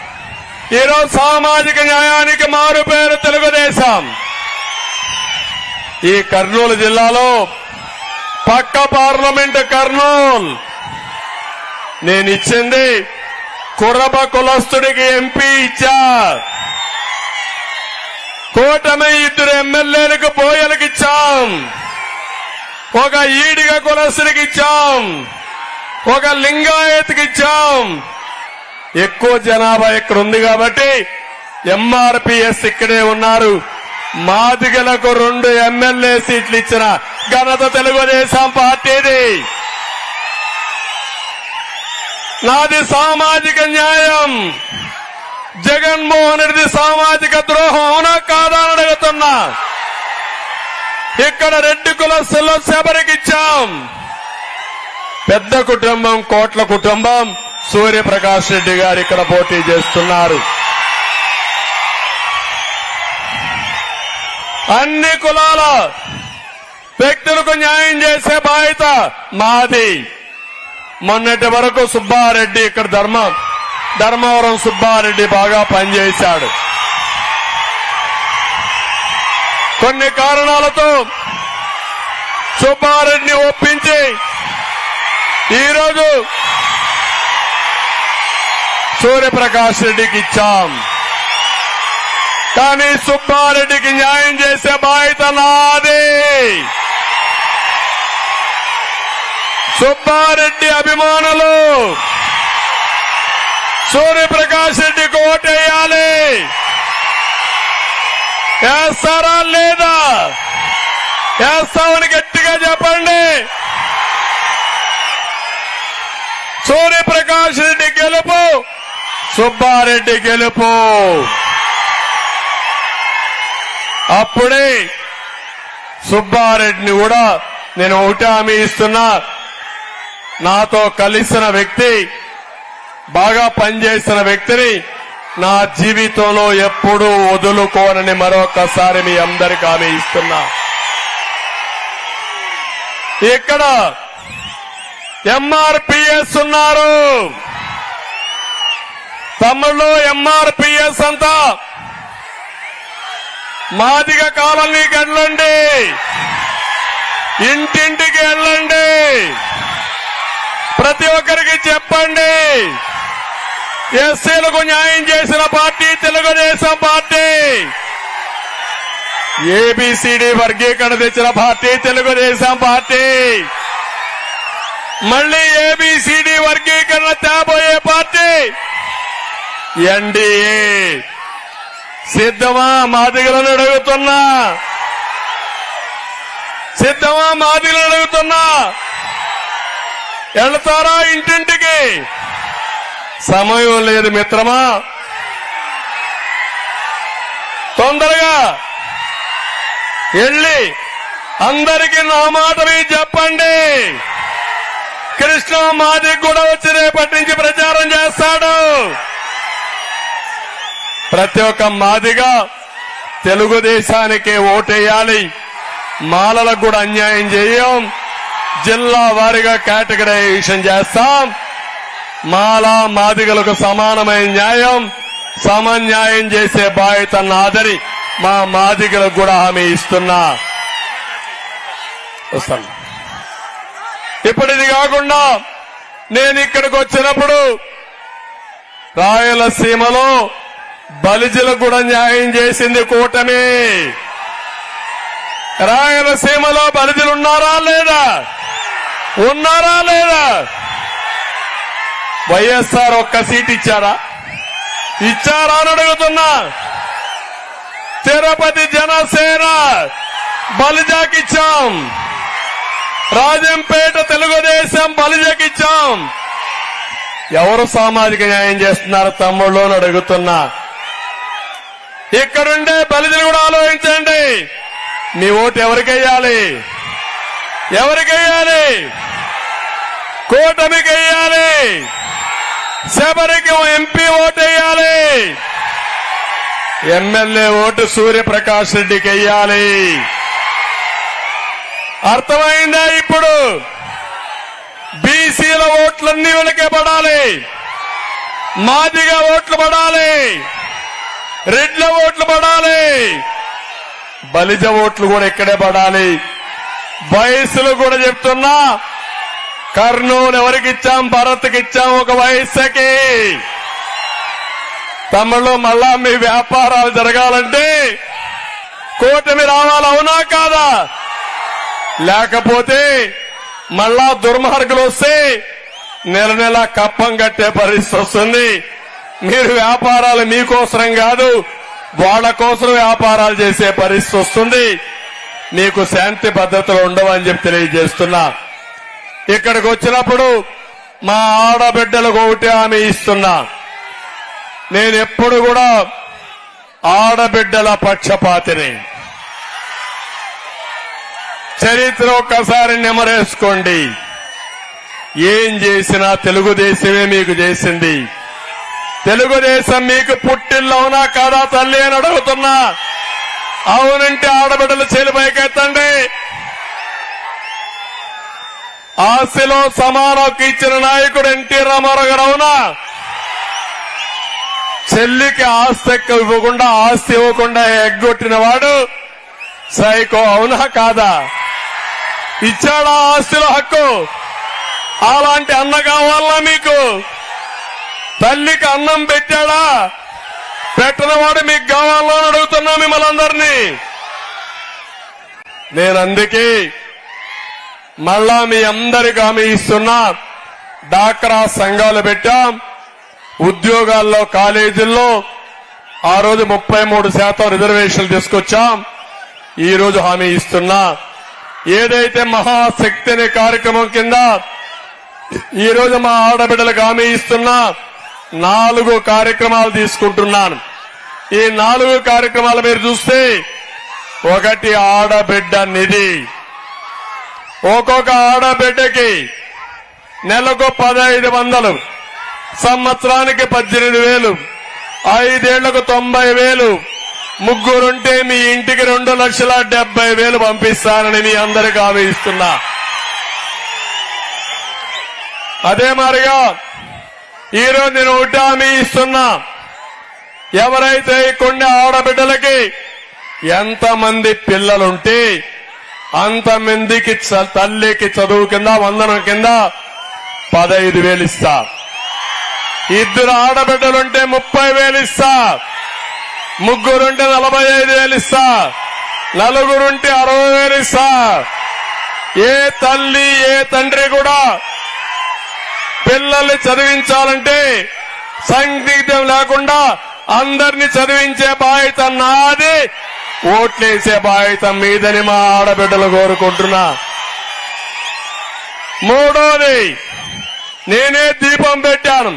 ఈరోజు సామాజిక న్యాయానికి మారు పేరు తెలుగుదేశం. ఈ కర్నూలు జిల్లాలో పక్క పార్లమెంట్ కర్నూలు నేను ఇచ్చింది కురబ కులస్తుడికి ఎంపీ ఇచ్చా. కూటమి 2 ఎమ్మెల్యేలకు బోయలకు ఇచ్చాం. ఒక ఈడిగ కులస్తుడికి ఇచ్చాం. ఒక లింగాయత్కి ఇచ్చాం. ఎక్కువ జనాభా ఇక్కడ ఉంది కాబట్టి ఎంఆర్పీఎస్ ఇక్కడే ఉన్నారు. మాదిగలకు 2 ఎమ్మెల్యే సీట్లు ఇచ్చిన ఘనత తెలుగుదేశం పార్టీది. నాది సామాజిక న్యాయం. జగన్మోహన్ రెడ్డి సామాజిక ద్రోహం అవునా కాదా అని అడుగుతున్నా. ఇక్కడ రెడ్డి కులస్తుల్లో శబరికిచ్చాం. పెద్ద కుటుంబం, కోట్ల కుటుంబం సూర్యప్రకాష్ రెడ్డి గారు ఇక్కడ పోటీ చేస్తున్నారు. అన్ని కులాల వ్యక్తులకు న్యాయం చేసే బాధ్యత మాది. మొన్నటి వరకు సుబ్బారెడ్డి ఇక్కడ ధర్మవరం సుబ్బారెడ్డి బాగా పనిచేశాడు. కొన్ని కారణాలతో సుబ్బారెడ్డిని ఒప్పించి ఈరోజు సూర్యప్రకాష్ రెడ్డికి ఇచ్చాం. కానీ సుబ్బారెడ్డికి న్యాయం చేసే బాధ్యత నాది. సుబ్బారెడ్డి అభిమానులు సూర్యప్రకాష్ రెడ్డికి ఓటేయాలి. వేస్తారా లేదా? వేస్తామని గట్టిగా చెప్పండి. సూర్యప్రకాష్ రెడ్డి గెలుపు, సుబ్బారెడ్డి గెలుపు. అప్పుడే సుబ్బారెడ్డిని కూడా నేను ఒకటి హామీ ఇస్తున్నా. నాతో కలిసిన వ్యక్తి, బాగా పనిచేసిన వ్యక్తిని నా జీవితంలో ఎప్పుడూ వదులుకోనని మరొకసారి మీ అందరికీ హామీ ఇస్తున్నా. ఇక్కడ ఎంఆర్పీఎస్ ఉన్నారు. తమిళలో ఎంఆర్పీఎస్ అంతా మాదిగ కాలనీకి వెళ్ళండి, ఇంటింటికి వెళ్ళండి, ప్రతి ఒక్కరికి చెప్పండి. ఎస్సీలకు న్యాయం చేసిన పార్టీ తెలుగుదేశం పార్టీ. ఏబిసిడి వర్గీకరణ తెచ్చిన పార్టీ తెలుగుదేశం పార్టీ. మళ్లీ ఏబిసిడి వర్గీకరణ తేబోయే పార్టీ ఎన్డీఏ. సిద్ధమా మాదిగలను అడుగుతున్నా, సిద్ధమా మాదిగలను అడుగుతున్నా. వెళ్తారా ఇంటింటికి? సమయం లేదు మిత్రమా, తొందరగా వెళ్ళి అందరికీ నా మాట మీరు చెప్పండి. కృష్ణ మాదిగ కూడా వచ్చి రేపటి నుంచి ప్రచారం చేస్తాడు. ప్రతి ఒక్క మాదిగ తెలుగుదేశానికే ఓటేయాలి. మాలలకు కూడా అన్యాయం చేయం. జిల్లా వారీగా కేటగరైజేషన్ చేస్తాం. మాల మాదిగలకు సమానమైన న్యాయం, సమన్యాయం చేసే బాధ్యత నాదని మా మాదిగలకు కూడా హామీ ఇస్తున్నా. వస్తాను. ఇప్పుడు ఇది కాకుండా నేను ఇక్కడికి వచ్చినప్పుడు రాయలసీమలో బలిజలకు కూడా న్యాయం చేసింది కూటమి. రాయలసీమలో బలిజలు ఉన్నారా లేదా? ఉన్నారా లేదా? వైఎస్ఆర్ ఒక్క సీట్ ఇచ్చారా? ఇచ్చారా అని అడుగుతున్నా. తిరుపతి జనసేన బలిజాకిచ్చాం. రాజంపేట తెలుగుదేశం బలిజాకిచ్చాం. ఎవరు సామాజిక న్యాయం చేస్తున్నారు తమ్ముళ్ళు అని అడుగుతున్నా. ఇక్కడుండే బలిజలు కూడా ఆలోచించండి. మీ ఓటు ఎవరికెయ్యాలి? ఎవరికెయ్యాలి? కూటమికి వెయ్యాలి. శబరికి ఎంపీ ఓటు వేయాలి. ఎమ్మెల్యే ఓటు సూర్యప్రకాష్ రెడ్డికి వెయ్యాలి. అర్థమైందా? ఇప్పుడు బీసీల ఓట్లన్నీ వెనకే పడాలి, మాదిగ ఓట్లు పడాలి, రెడ్ల ఓట్లు పడాలి, బలిజ ఓట్లు కూడా ఇక్కడే పడాలి. వయస్సులు కూడా చెప్తున్నా, కర్నూలు ఎవరికిచ్చాం? భరత్కి ఇచ్చాం, ఒక వయస్సుకి. తమిళలో మళ్ళా మీ వ్యాపారాలు జరగాలంటే కూటమి రావాలి, అవునా కాదా? లేకపోతే మళ్ళా దుర్మార్గులు వస్తే నెల నెల కప్పం కట్టే పరిస్థితి వస్తుంది. మీరు వ్యాపారాలు మీకోసరం కాదు, వాళ్ళ కోసం వ్యాపారాలు చేసే పరిస్థితి వస్తుంది. మీకు శాంతి భద్రతలు ఉండవని చెప్పి తెలియజేస్తున్నా. ఇక్కడికి వచ్చినప్పుడు మా ఆడబిడ్డలకు ఒకటి హామీ ఇస్తున్నా, నేను ఎప్పుడు కూడా ఆడబిడ్డల పక్షపాతిని. చరిత్ర ఒక్కసారి నెమరేసుకోండి. ఏం చేసినా తెలుగుదేశమే మీకు చేసింది. తెలుగుదేశం మీకు పుట్టిల్లు, అవునా కాదా తల్లి అని అడుగుతున్నా. అవునంటే ఆడబిడ్డలు చేలు పైకెత్తండి. ఆస్తిలో సమానకు ఇచ్చిన నాయకుడు ఎన్టీ రామారావు గారు, అవునా? చెల్లికి ఆస్తి ఇవ్వకుండా ఎగ్గొట్టిన వాడు సైకో, అవునా కాదా? ఇచ్చాడా ఆస్తిలో హక్కు? అలాంటి అన్న కావాలా మీకు? తల్లికి అన్నం పెట్టాడా? పెట్టినవాడు మీకు కావాలా అని అడుగుతున్నా మిమ్మల్ని అందరినీ. నేను అందుకే మళ్ళా మీ అందరికి హామీ ఇస్తున్నా, డాక్రా సంఘాలు పెట్టాం, ఉద్యోగాల్లో కాలేజీల్లో ఆ రోజు 33% రిజర్వేషన్లు తీసుకొచ్చాం. ఈ రోజు హామీ ఇస్తున్నా, ఏదైతే మహాశక్తి అనే కార్యక్రమం కింద ఈ రోజు మా ఆడబిడ్డలకు హామీ ఇస్తున్నా, 4 కార్యక్రమాలు తీసుకుంటున్నాను. ఈ 4 కార్యక్రమాలు మీరు చూస్తే, ఒకటి ఆడబిడ్డ నిధి. ఒక్కొక్క ఆడబిడ్డకి నెలకు 1500, సంవత్సరానికి 18,000, 5 ఏళ్లకు 90,000, ముగ్గురుంటే మీ ఇంటికి 2,70,000 పంపిస్తానని మీ అందరికీ హామీ ఇస్తున్నా. అదే మాదిరిగా ఈరోజు నేను ఒకటి హామీ ఇస్తున్నా, ఎవరైతే కొన్ని ఆడబిడ్డలకి ఎంతమంది పిల్లలుంటే అంతమందికి తల్లికి చదువు కింద వందనం కింద 15,000 ఇస్తా. 2 ఆడబిడ్డలుంటే 30,000 ఇస్తా. ముగ్గురుంటే 45,000 ఇస్తా. 4 ఉంటే 60,000 ఇస్తా. ఏ తల్లి ఏ తండ్రి కూడా పిల్లల్ని చదివించాలంటే సందిగ్ధం లేకుండా అందరినీ చదివించే బాధ్యత నాది, ఓట్లేసే బాధ్యత మీదని మా ఆడబిడ్డలు కోరుకుంటున్నా. మూడోది, నేనే దీపం పెట్టాను,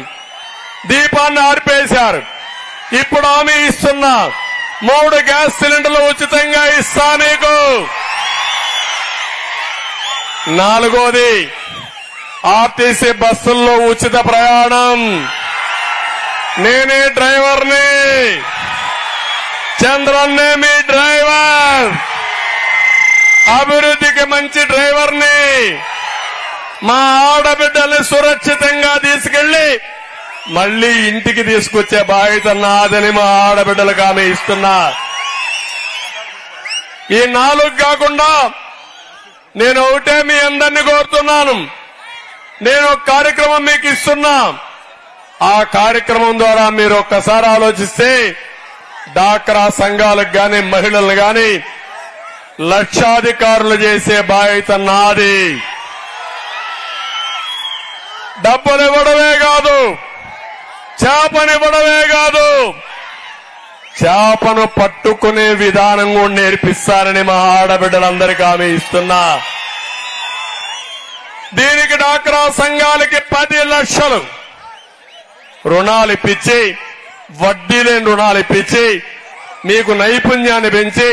దీపాన్ని ఆర్పేశారు. ఇప్పుడు హామీ ఇస్తున్నా, 3 గ్యాస్ సిలిండర్లు ఉచితంగా ఇస్తా మీకు. 4వది, ఆర్టీసీ బస్సుల్లో ఉచిత ప్రయాణం. నేనే డ్రైవర్ని, చంద్రన్నే మీ డ్రైవర్. అభివృద్ధికి మంచి డ్రైవర్ని. మా ఆడబిడ్డల్ని సురక్షితంగా తీసుకెళ్లి మళ్లీ ఇంటికి తీసుకొచ్చే బాధ్యత నాదని మా ఆడబిడ్డలకు హామీ ఇస్తున్నా. ఈ 4 కాకుండా నేను ఒకటే మీ అందరినీ కోరుతున్నాను, నేను ఒక కార్యక్రమం మీకు ఇస్తున్నా. ఆ కార్యక్రమం ద్వారా మీరు ఒక్కసారి ఆలోచిస్తే డాక్రా సంఘాలకు గాని మహిళలు గాని లక్షాధికారులు చేసే బాధ్యత నాది. డబ్బులు ఇవ్వడమే కాదు, చేపనివ్వడమే కాదు, చేపను పట్టుకునే విధానం కూడా నేర్పిస్తారని మా ఆడబిడ్డలందరికీ హామీ ఇస్తున్నా. దీనికి డాక్రా సంఘాలకి 10 లక్షలు రుణాలు ఇప్పించి, వడ్డీ లేని రుణాలు ఇప్పించి, మీకు నైపుణ్యాన్ని పెంచి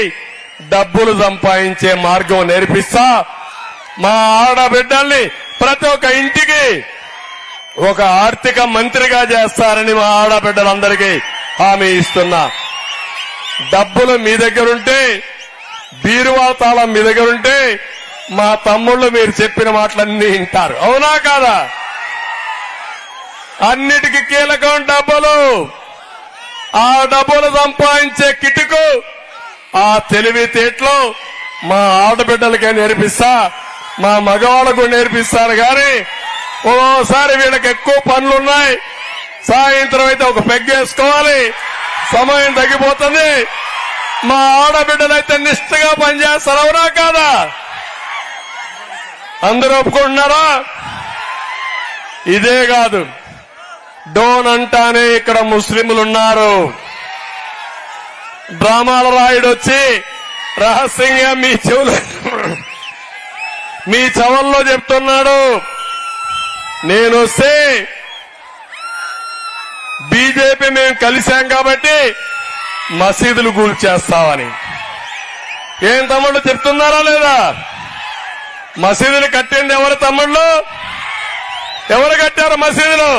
డబ్బులు సంపాదించే మార్గం నేర్పిస్తా. మా ఆడబిడ్డల్ని ప్రతి ఒక్క ఇంటికి ఒక ఆర్థిక మంత్రిగా చేస్తారని మా ఆడబిడ్డలందరికీ హామీ ఇస్తున్నా. డబ్బులు మీ దగ్గరుంటే, బీరువా తాళం మీ దగ్గరుంటే మా తమ్ముళ్ళు మీరు చెప్పిన మాటలన్నీ వింటారు. అవునా కాదా? అన్నిటికీ కీలకం డబ్బులు. ఆ డబ్బులు సంపాదించే కిటుకు, ఆ తెలివితేటలు మా ఆడబిడ్డలకే నేర్పిస్తా, మా మగవాళ్ళకు నేర్పిస్తారు. కానీ ఓసారి వీళ్ళకి ఎక్కువ పనులున్నాయి, సాయంత్రం అయితే ఒక పెగ్గేసుకోవాలి, సమయం తగ్గిపోతుంది. మా ఆడబిడ్డలైతే నిష్ఠగా పనిచేస్తారు. అవునా కాదా? అందరూ ఒప్పుకుంటున్నారా? ఇదే కాదు, డోన్ అంటానే ఇక్కడ ముస్లింలు ఉన్నారు. డ్రామాల రాయుడు వచ్చి రహస్యంగా మీ చెవుల్లో చెప్తున్నాడు, నేను వస్తే బీజేపీ మేము కలిశాం కాబట్టి మసీదులు కూల్చేస్తామని. ఏం తమ్ముళ్ళు చెప్తున్నారా లేదా? మసీదులు కట్టింది ఎవరు తమ్ముళ్ళు? ఎవరు కట్టారు మసీదులు?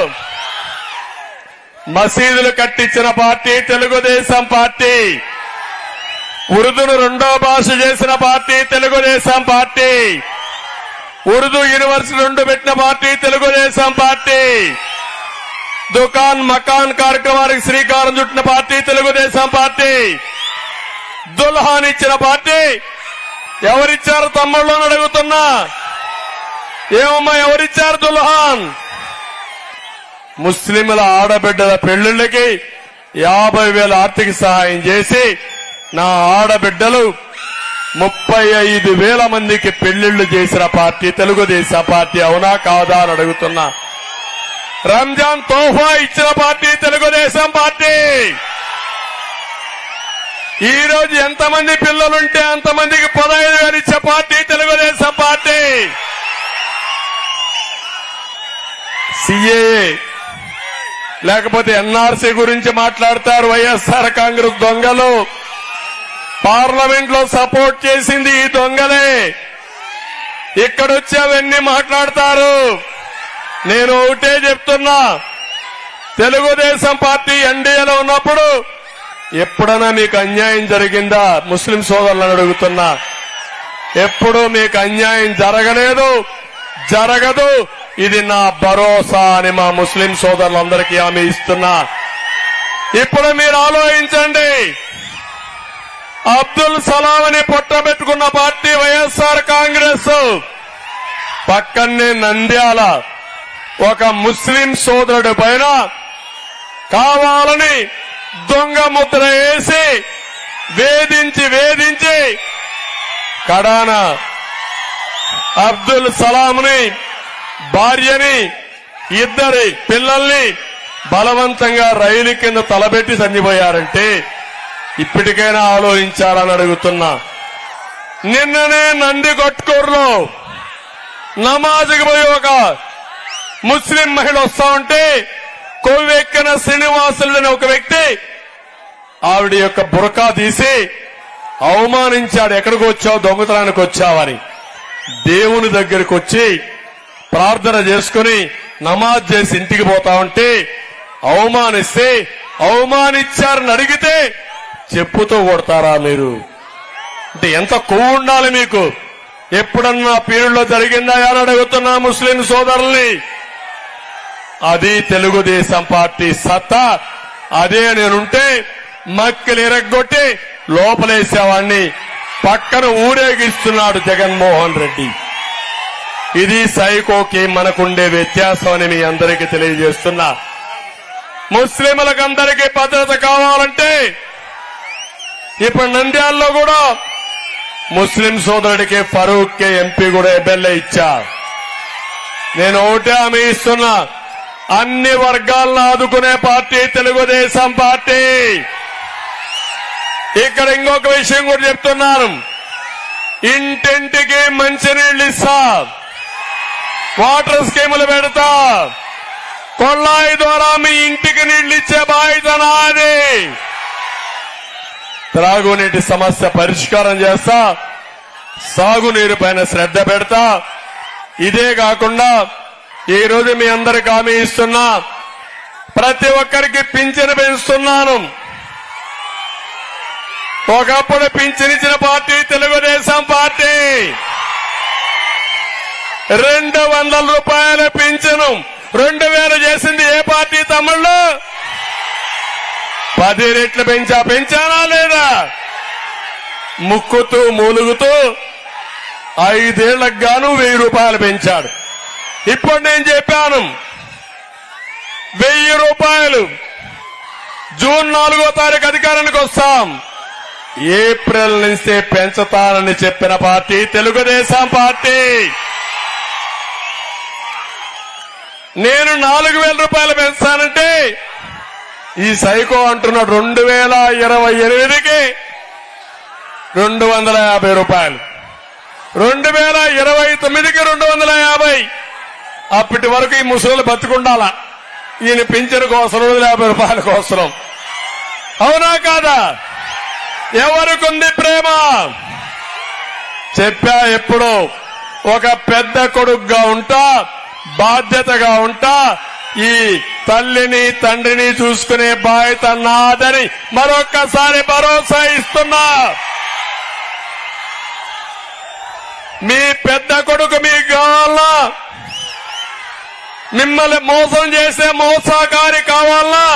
మసీదులు కట్టించిన పార్టీ తెలుగుదేశం పార్టీ. ఉర్దూను రెండో భాష చేసిన party Telugu Desam party. Urdu university 2 పెట్టిన పార్టీ తెలుగుదేశం పార్టీ. దుకాన్ మకాన్ కార్యక్రమానికి శ్రీకారం చుట్టిన పార్టీ తెలుగుదేశం పార్టీ. దుల్హాన్ ఇచ్చిన పార్టీ ఎవరిచ్చారు తమ్ముళ్ళు అని అడుగుతున్నా. ఏమమ్మా ఎవరిచ్చారు దుల్హాన్? ముస్లింల ఆడబిడ్డల పెళ్లిళ్లకి 50,000 ఆర్థిక సహాయం చేసి నా ఆడబిడ్డలు 35,000 మందికి పెళ్లిళ్లు చేసిన పార్టీ తెలుగుదేశం పార్టీ. అవునా కాదా అని అడుగుతున్నా. రంజాన్ తోఫా ఇచ్చిన పార్టీ తెలుగుదేశం పార్టీ. ఈ రోజు ఎంతమంది పిల్లలుంటే అంతమందికి 15,000 ఇచ్చే పార్టీ తెలుగుదేశం పార్టీ. సిఏఏ లేకపోతే ఎన్ఆర్సీ గురించి మాట్లాడతారు వైఎస్ఆర్ కాంగ్రెస్ దొంగలు. పార్లమెంట్ లో సపోర్ట్ చేసింది ఈ దొంగలే. ఇక్కడొచ్చి అవన్నీ మాట్లాడతారు. నేను ఒకటే చెప్తున్నా, తెలుగుదేశం పార్టీ ఎన్డీఏలో ఉన్నప్పుడు ఎప్పుడైనా మీకు అన్యాయం జరిగిందా? ముస్లిం సోదరులను అడుగుతున్నా. ఎప్పుడూ మీకు అన్యాయం జరగలేదు, జరగదు. ఇది నా భరోసా అని మా ముస్లిం సోదరులందరికీ హామీ ఇస్తున్నా. ఇప్పుడు మీరు ఆలోచించండి, అబ్దుల్ సలాం అని పొట్టబెట్టుకున్న పార్టీ వైఎస్ఆర్ కాంగ్రెస్. పక్కనే నంద్యాల ఒక ముస్లిం సోదరుడి పైన కావాలని దొంగ ముద్ర వేసి వేధించి కడాన అబ్దుల్ సలాంని, భార్యని, 2 పిల్లల్ని బలవంతంగా రైలు కింద తలబెట్టి చనిపోయారంటే ఇప్పటికైనా ఆలోచించాలని అడుగుతున్నా. నిన్ననే నందికొట్కూరులో నమాజ్కి పోయి ఒక ముస్లిం మహిళ వస్తా ఉంటే కొవ్వెక్కిన శ్రీనివాసులు అనే ఒక వ్యక్తి ఆవిడ యొక్క బురకా తీసి అవమానించాడు. ఎక్కడికి వచ్చావు? దొంగతనానికి వచ్చావని. దేవుని దగ్గరికి వచ్చి ప్రార్థన చేసుకుని నమాజ్ చేసి ఇంటికి పోతా ఉంటే అవమానిస్తే, అవమానించారని అడిగితే చెప్పుతో కొడతారా మీరు? అంటే ఎంత కొవ్వు ఉండాలి మీకు? ఎప్పుడన్నా పీరుల్లో జరిగిందా అని అడుగుతున్నా ముస్లిం సోదరుల్ని. అది తెలుగుదేశం పార్టీ సత్తా. అదే నేనుంటే మక్కలు ఎరగొట్టి లోపలేసేవాణ్ణి. పక్కన ఊరేగిస్తున్నాడు జగన్మోహన్ రెడ్డి. ఇది సైకోకి మనకుండే వ్యత్యాసం అని మీ అందరికీ తెలియజేస్తున్నా. ముస్లింలకందరికీ భద్రత కావాలంటే ఇప్పుడు నంద్యాలలో కూడా ముస్లిం సోదరుడికి ఫరూక్ కే ఎంపీ కూడా ఎమ్మెల్యే ఇచ్చా. నేను ఒకటే హామీ ఇస్తున్నా, అన్ని వర్గాలను ఆదుకునే పార్టీ తెలుగుదేశం పార్టీ. ఇక్కడ ఇంకొక విషయం కూడా చెప్తున్నాను, ఇంటింటికి మంచినీళ్లు ఇస్తా, వాటర్ స్కీములు పెడతా, కొళ్ళాయి ద్వారా మీ ఇంటికి నీళ్లు ఇచ్చే బాధ్యత నాది. త్రాగునీటి సమస్య పరిష్కారం చేస్తా, సాగునీరు పైన శ్రద్ధ పెడతా. ఇదే కాకుండా ఈ రోజు మీ అందరికి హామీ ఇస్తున్నా, ప్రతి ఒక్కరికి పింఛను పెంచుతున్నాను. ఒకప్పుడు పింఛనిచ్చిన పార్టీ తెలుగుదేశం పార్టీ. 200 రూపాయల పింఛను 2000 చేసింది ఏ పార్టీ తమ్ముళ్ళు? 10 రెట్లు పెంచానా లేదా? ముక్కుతూ మూలుగుతూ 5 ఏళ్లకు గాను 1000 రూపాయలు పెంచాడు. ఇప్పుడు నేను చెప్పాను 1000 రూపాయలు జూన్ 4వ తారీఖు అధికారానికి వస్తాం, ఏప్రిల్ నుంచే పెంచుతానని చెప్పిన పార్టీ తెలుగుదేశం పార్టీ. నేను 4000 రూపాయలు పెంచుతానంటే ఈ సైకో అంటున్నాడు 2028కి 250 రూపాయలు, 2029కి 250. అప్పటి వరకు ఈ ముసలు బతుకుండాలా, ఈయన పింఛను కోసం 250 రూపాయల కోసం. అవునా కాదా? ఎవరికుంది ప్రేమ? చెప్పా ఎప్పుడో, ఒక పెద్ద కొడుకుగా ఉంటా, బాధ్యతగా ఉంటా, ఈ తల్లిని తండ్రిని చూసుకునే బాధ్యత నాదని మరొక్కసారి భరోసా ఇస్తున్నా. మీ పెద్ద కొడుకు మీకు కావాలా? మిమ్మల్ని మోసం చేసే మోసగారి కావాలా?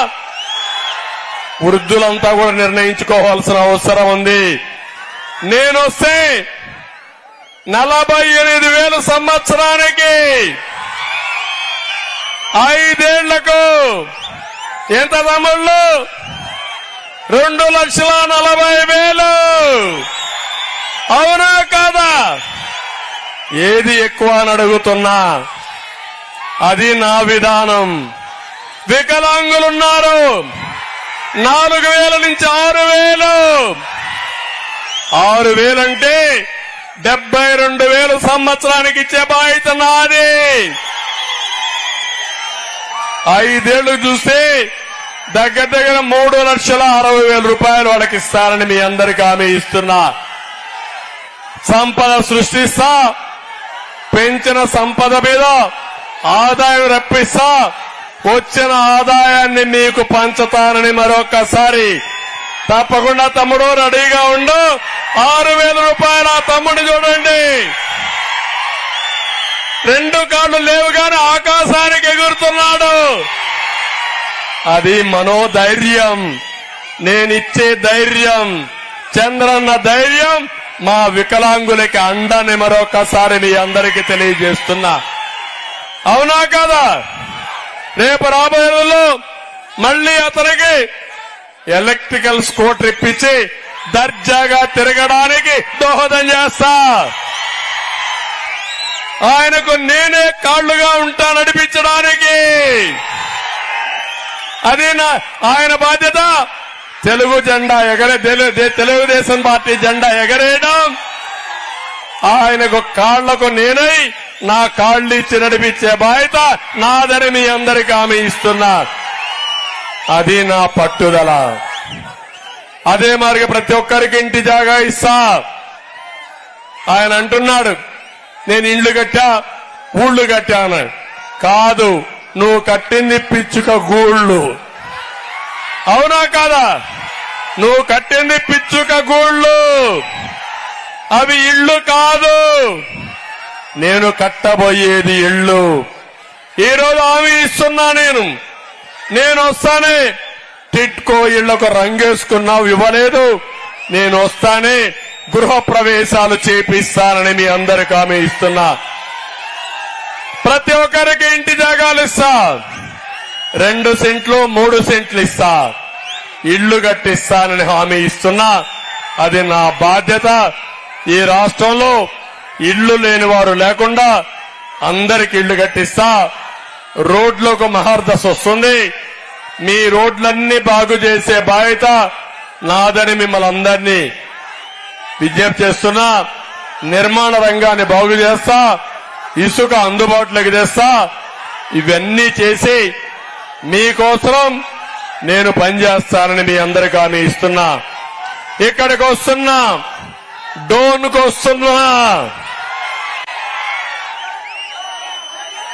వృద్ధులంతా కూడా నిర్ణయించుకోవాల్సిన అవసరం ఉంది. నేనొస్తే 48,000 సంవత్సరానికి 5 ఏళ్లకు ఎంత తమ్ముళ్ళు? 2,40,000. అవునా కాదా? ఏది ఎక్కువ అని అడుగుతున్నా. అది నా విధానం. వికలాంగులున్నారు 4,000 నుంచి 6,000. 6,000 అంటే 72,000 సంవత్సరానికి ఇచ్చే బాధ్యత నాది. 5 ఏళ్లు చూస్తే దగ్గర 3,60,000 రూపాయలు వాళ్ళకి ఇస్తారని మీ అందరికీ హామీ ఇస్తున్నా. సంపద సృష్టిస్తా, పెంచిన సంపద మీద ఆదాయం రప్పిస్తా, వచ్చిన ఆదాయాన్ని మీకు పంచుతానని మరొకసారి. తప్పకుండా తమ్ముడు రెడీగా ఉండు. 6,000 రూపాయల తమ్ముడు చూడండి, 2 కాళ్ళు లేవు గాని ఆకాశానికి ఎగురుతున్నాడు. అది మనోధైర్యం, నేనిచ్చే ధైర్యం, చంద్రన్న ధైర్యం మా వికలాంగులకి అండని మరొకసారి మీ అందరికీ తెలియజేస్తున్నా. అవునా కదా? రేపు రాబోయే రోజుల్లో మళ్లీ అతనికి ఎలక్ట్రికల్ స్కూటర్ ఇప్పించి దర్జాగా తిరగడానికి దోహదం చేస్తా. ఆయనకు నేనే కాళ్లుగా ఉంటా నడిపించడానికి. అది ఆయన బాధ్యత. తెలుగు జెండా తెలుగుదేశం పార్టీ జెండా ఎగరేయడం, ఆయనకు కాళ్లకు నేనై నా కాళ్ళు ఇచ్చి నడిపించే బాధ్యత నాదని మీ అందరికీ హామీ ఇస్తున్నా. అది నా పట్టుదల. అదే మాదిరిగా ప్రతి ఒక్కరికి ఇంటి జాగా ఇస్తా. ఆయన అంటున్నాడు నేను ఇండ్లు కట్టా, ఊళ్ళు కట్టా అన్నాడు. కాదు, నువ్వు కట్టింది పిచ్చుక గూళ్ళు. అవునా కాదా? నువ్వు కట్టింది పిచ్చుక గూళ్ళు, అవి ఇళ్ళు కాదు. నేను కట్టబోయేది ఇళ్ళు. ఈరోజు హామీ ఇస్తున్నా. నేను వస్తానే టిట్కో ఇళ్లకు రంగేసుకున్నావు, ఇవ్వలేదు. నేను వస్తానే గృహ ప్రవేశాలు చేపిస్తానని మీ అందరికీ హామీ ఇస్తున్నా. ప్రతి ఒక్కరికి ఇంటి జాగాలు ఇస్తా. 2 సెంట్లు 3 సెంట్లు ఇస్తా. ఇళ్లు కట్టిస్తానని హామీ ఇస్తున్నా. అది నా బాధ్యత. ఈ రాష్ట్రంలో ఇళ్లు లేని వారు లేకుండా అందరికి ఇళ్లు కట్టిస్తా. రోడ్లకు మహర్దశ వస్తుంది. మీ రోడ్లన్నీ బాగు చేసే బాధ్యత నాదని మిమ్మల్ని అందరినీ విజ్ఞప్తి చేస్తున్నా. నిర్మాణ రంగాన్ని బాగు చేస్తా, ఇసుక అందుబాటులోకి తెస్తా. ఇవన్నీ చేసి మీకోసం నేను పనిచేస్తానని మీ అందరికీ హామీ ఇస్తున్నా. ఇక్కడికి వస్తున్నా, డోన్కు వస్తున్నా.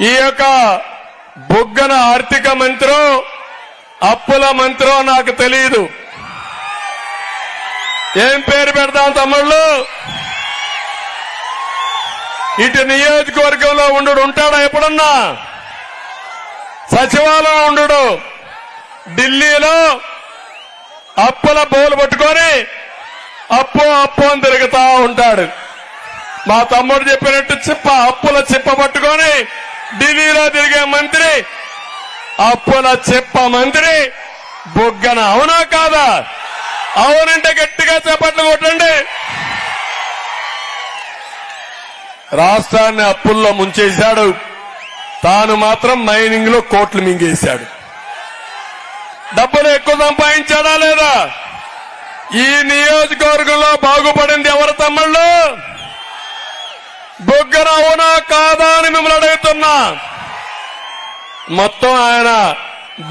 ఈ యొక్క బుగ్గన ఆర్థిక మంత్రో అప్పుల మంత్రో నాకు తెలియదు. ఏం పేరు పెడతాం తమ్ముళ్ళు? ఇటు నియోజకవర్గంలో ఉంటాడా ఎప్పుడన్నా? సచివాలయం ఉండడు. ఢిల్లీలో అప్పుల బోలు పట్టుకొని అప్పు అప్పు అని తిరుగుతా ఉంటాడు. మా తమ్ముడు చెప్పినట్టు అప్పుల చిప్ప పట్టుకొని ఢిల్లీలో తిరిగే మంత్రి అప్పుల చిప్ప మంత్రి బుగ్గన. అవునా కాదా? అవునంటే గట్టిగా చేపట్లు కొట్టండి. రాష్ట్రాన్ని అప్పుల్లో ముంచేశాడు. తాను మాత్రం మైనింగ్ లో కోట్లు మింగేశాడు. డబ్బులు ఎక్కువ సంపాదించాడా లేదా? ఈ నియోజకవర్గంలో బాగుపడింది ఎవరు తమ్ముళ్ళు? బుగ్గన. అవునా కాదా అని మిమ్మల్ని అడుగుతున్నా. మొత్తం ఆయన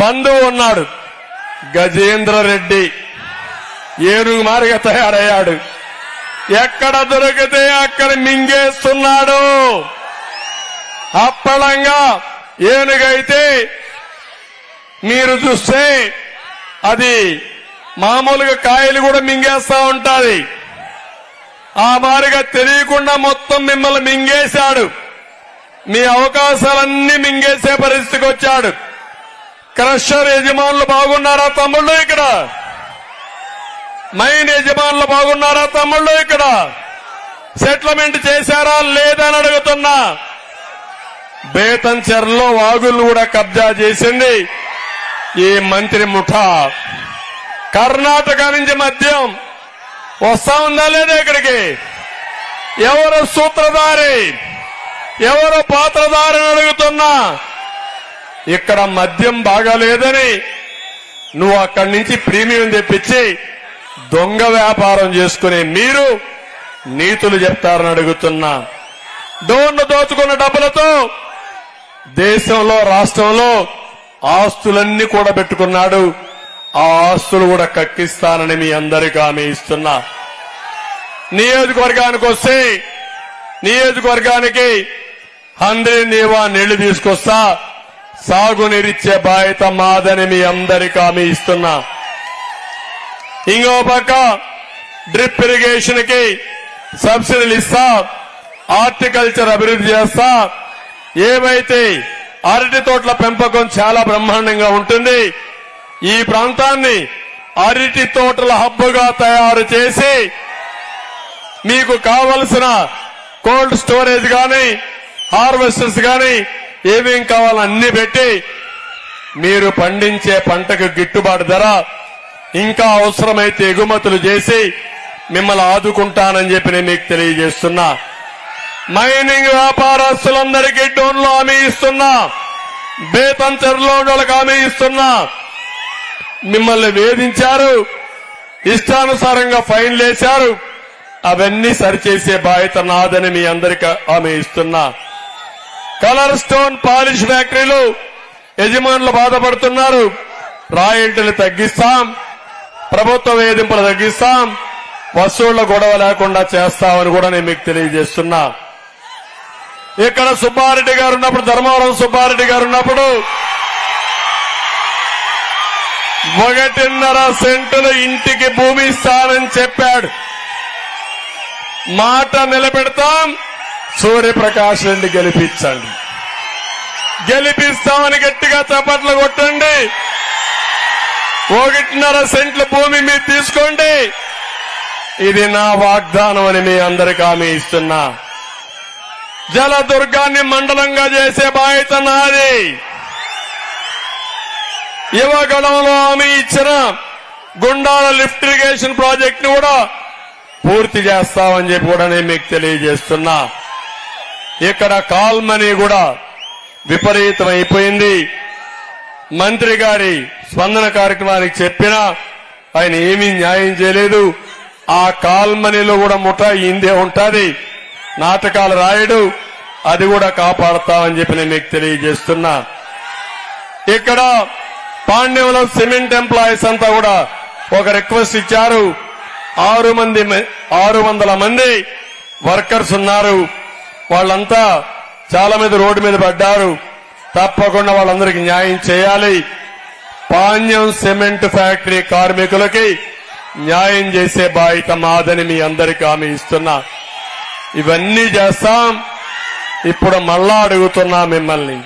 బంధువు ఉన్నాడు గజేంద్ర రెడ్డి, ఏనుగు మారిగా తయారయ్యాడు. ఎక్కడ దొరికితే అక్కడ మింగేస్తున్నాడు. అప్పళంగా ఏనుగైతే మీరు చూస్తే అది మామూలుగా కాయలు కూడా మింగేస్తా ఉంటాది. ఆ మారిగా తెలియకుండా మొత్తం మిమ్మల్ని మింగేశాడు. మీ అవకాశాలన్నీ మింగేసే పరిస్థితికి వచ్చాడు. క్రషర్ యజమానులు బాగున్నారా తమ్ముళ్ళు? ఇక్కడ మైన్ యజమానులు బాగున్నారా తమ్ముళ్ళు? ఇక్కడ సెటిల్మెంట్ చేశారా లేదని అడుగుతున్నా. బేతంచెర్లో వాగులు కూడా కబ్జా చేసింది ఈ మంత్రి ముఠా. కర్ణాటక నుంచి మద్యం వస్తా ఉందా లేదా ఇక్కడికి? ఎవరు సూత్రధారి, ఎవరు పాత్రధారి అని అడుగుతున్నా. ఇక్కడ మద్యం బాగాలేదని నువ్వు అక్కడి నుంచి ప్రీమియం తెప్పించి దొంగ వ్యాపారం చేసుకునే మీరు నీతులు చెప్తారని అడుగుతున్నా. డోన్ను దోచుకున్న డబ్బులతో దేశంలో రాష్ట్రంలో ఆస్తులన్నీ కూడా పెట్టుకున్నాడు. ఆ ఆస్తులు కూడా కక్కిస్తానని మీ అందరికీ హామీ ఇస్తున్నా. నియోజకవర్గానికి వస్తే నియోజకవర్గానికి 100 నీవా నీళ్లు తీసుకొస్తా, సాగునీరిచ్చే బాధ్యత మాదని మీ అందరికీ హామీ ఇస్తున్నా. ఇంకో పక్క డ్రిప్ ఇరిగేషన్ కి సబ్సిడీలు ఇస్తా, హార్టికల్చర్ అభివృద్ధి చేస్తా. ఏవైతే అరటి తోటల పెంపకం చాలా బ్రహ్మాండంగా ఉంటుంది. ఈ ప్రాంతాన్ని అరటి తోటల హబ్బుగా తయారు చేసి మీకు కావలసిన కోల్డ్ స్టోరేజ్ గాని హార్వెస్టర్స్ గాని ఏమేం కావాలో అన్ని పెట్టి మీరు పండించే పంటకు గిట్టుబాటు ధర, ఇంకా అవసరమైతే ఎగుమతులు చేసి మిమ్మల్ని ఆదుకుంటానని చెప్పి నేను మీకు తెలియజేస్తున్నా. మైనింగ్ వ్యాపారస్తులందరికీ డోన్లో హామీ ఇస్తున్నా, బేతంచెర్లో వాళ్ళకి హామీ ఇస్తున్నా. మిమ్మల్ని వేధించారు, ఇష్టానుసారంగా ఫైన్లు వేశారు, అవన్నీ సరిచేసే బాధ్యత నాదని మీ అందరికీ హామీ ఇస్తున్నా. కలర్ స్టోన్ పాలిష్ ఫ్యాక్టరీలు యజమానులు బాధపడుతున్నారు. రాయల్టీలు తగ్గిస్తాం, ప్రభుత్వ వేధింపులు తగ్గిస్తాం, వసూళ్ల గొడవ లేకుండా చేస్తామని కూడా నేను మీకు తెలియజేస్తున్నా. ఇక్కడ సుబ్బారెడ్డి గారు ఉన్నప్పుడు, ధర్మవరం సుబ్బారెడ్డి గారు ఉన్నప్పుడు 1.5 సెంటులు ఇంటికి భూమి ఇస్తానని చెప్పాడు. మాట నిలబెడతాం, సూర్యప్రకాష్ రెడ్డి గెలిపించండి. గెలిపిస్తామని గట్టిగా చప్పట్లు కొట్టండి. 1.5 సెంట్ల భూమి మీరు తీసుకోండి. ఇది నా వాగ్దానం అని మీ అందరికీ హామీ ఇస్తున్నా. జలదుర్గాన్ని మండలంగా చేసే బాధ్యత నాది. యువగడంలో హామీ ఇచ్చిన గుండాల లిఫ్ట్ ఇరిగేషన్ ప్రాజెక్ట్ ను కూడా పూర్తి చేస్తామని చెప్పి కూడా నేను మీకు తెలియజేస్తున్నా. ఇక్కడ కాల్మనీ కూడా విపరీతం అయిపోయింది. మంత్రి గారి స్పందన కార్యక్రమానికి చెప్పినా ఆయన ఏమీ న్యాయం చేయలేదు. ఆ కాల్మనీలో కూడా ముఠా ఇందే ఉంటది, నాటకాలు రాయడు, అది కూడా కాపాడతామని చెప్పి నేను మీకు తెలియజేస్తున్నా. ఇక్కడ పాండ్యంలో సిమెంట్ ఎంప్లాయీస్ అంతా కూడా ఒక రిక్వెస్ట్ ఇచ్చారు. 600 మంది వర్కర్స్ ఉన్నారు. వాళ్ళంతా చాలా మంది రోడ్డు మీద పడ్డారు. తప్పకుండా వాళ్ళందరికీ న్యాయం చేయాలి. పాండ్యం సిమెంట్ ఫ్యాక్టరీ కార్మికులకి న్యాయం చేసే బాధ్యత మాదని మీ అందరికీ హామీ ఇస్తున్నా. ఇవన్నీ చేస్తాం. ఇప్పుడు మళ్ళా అడుగుతున్నా మిమ్మల్ని,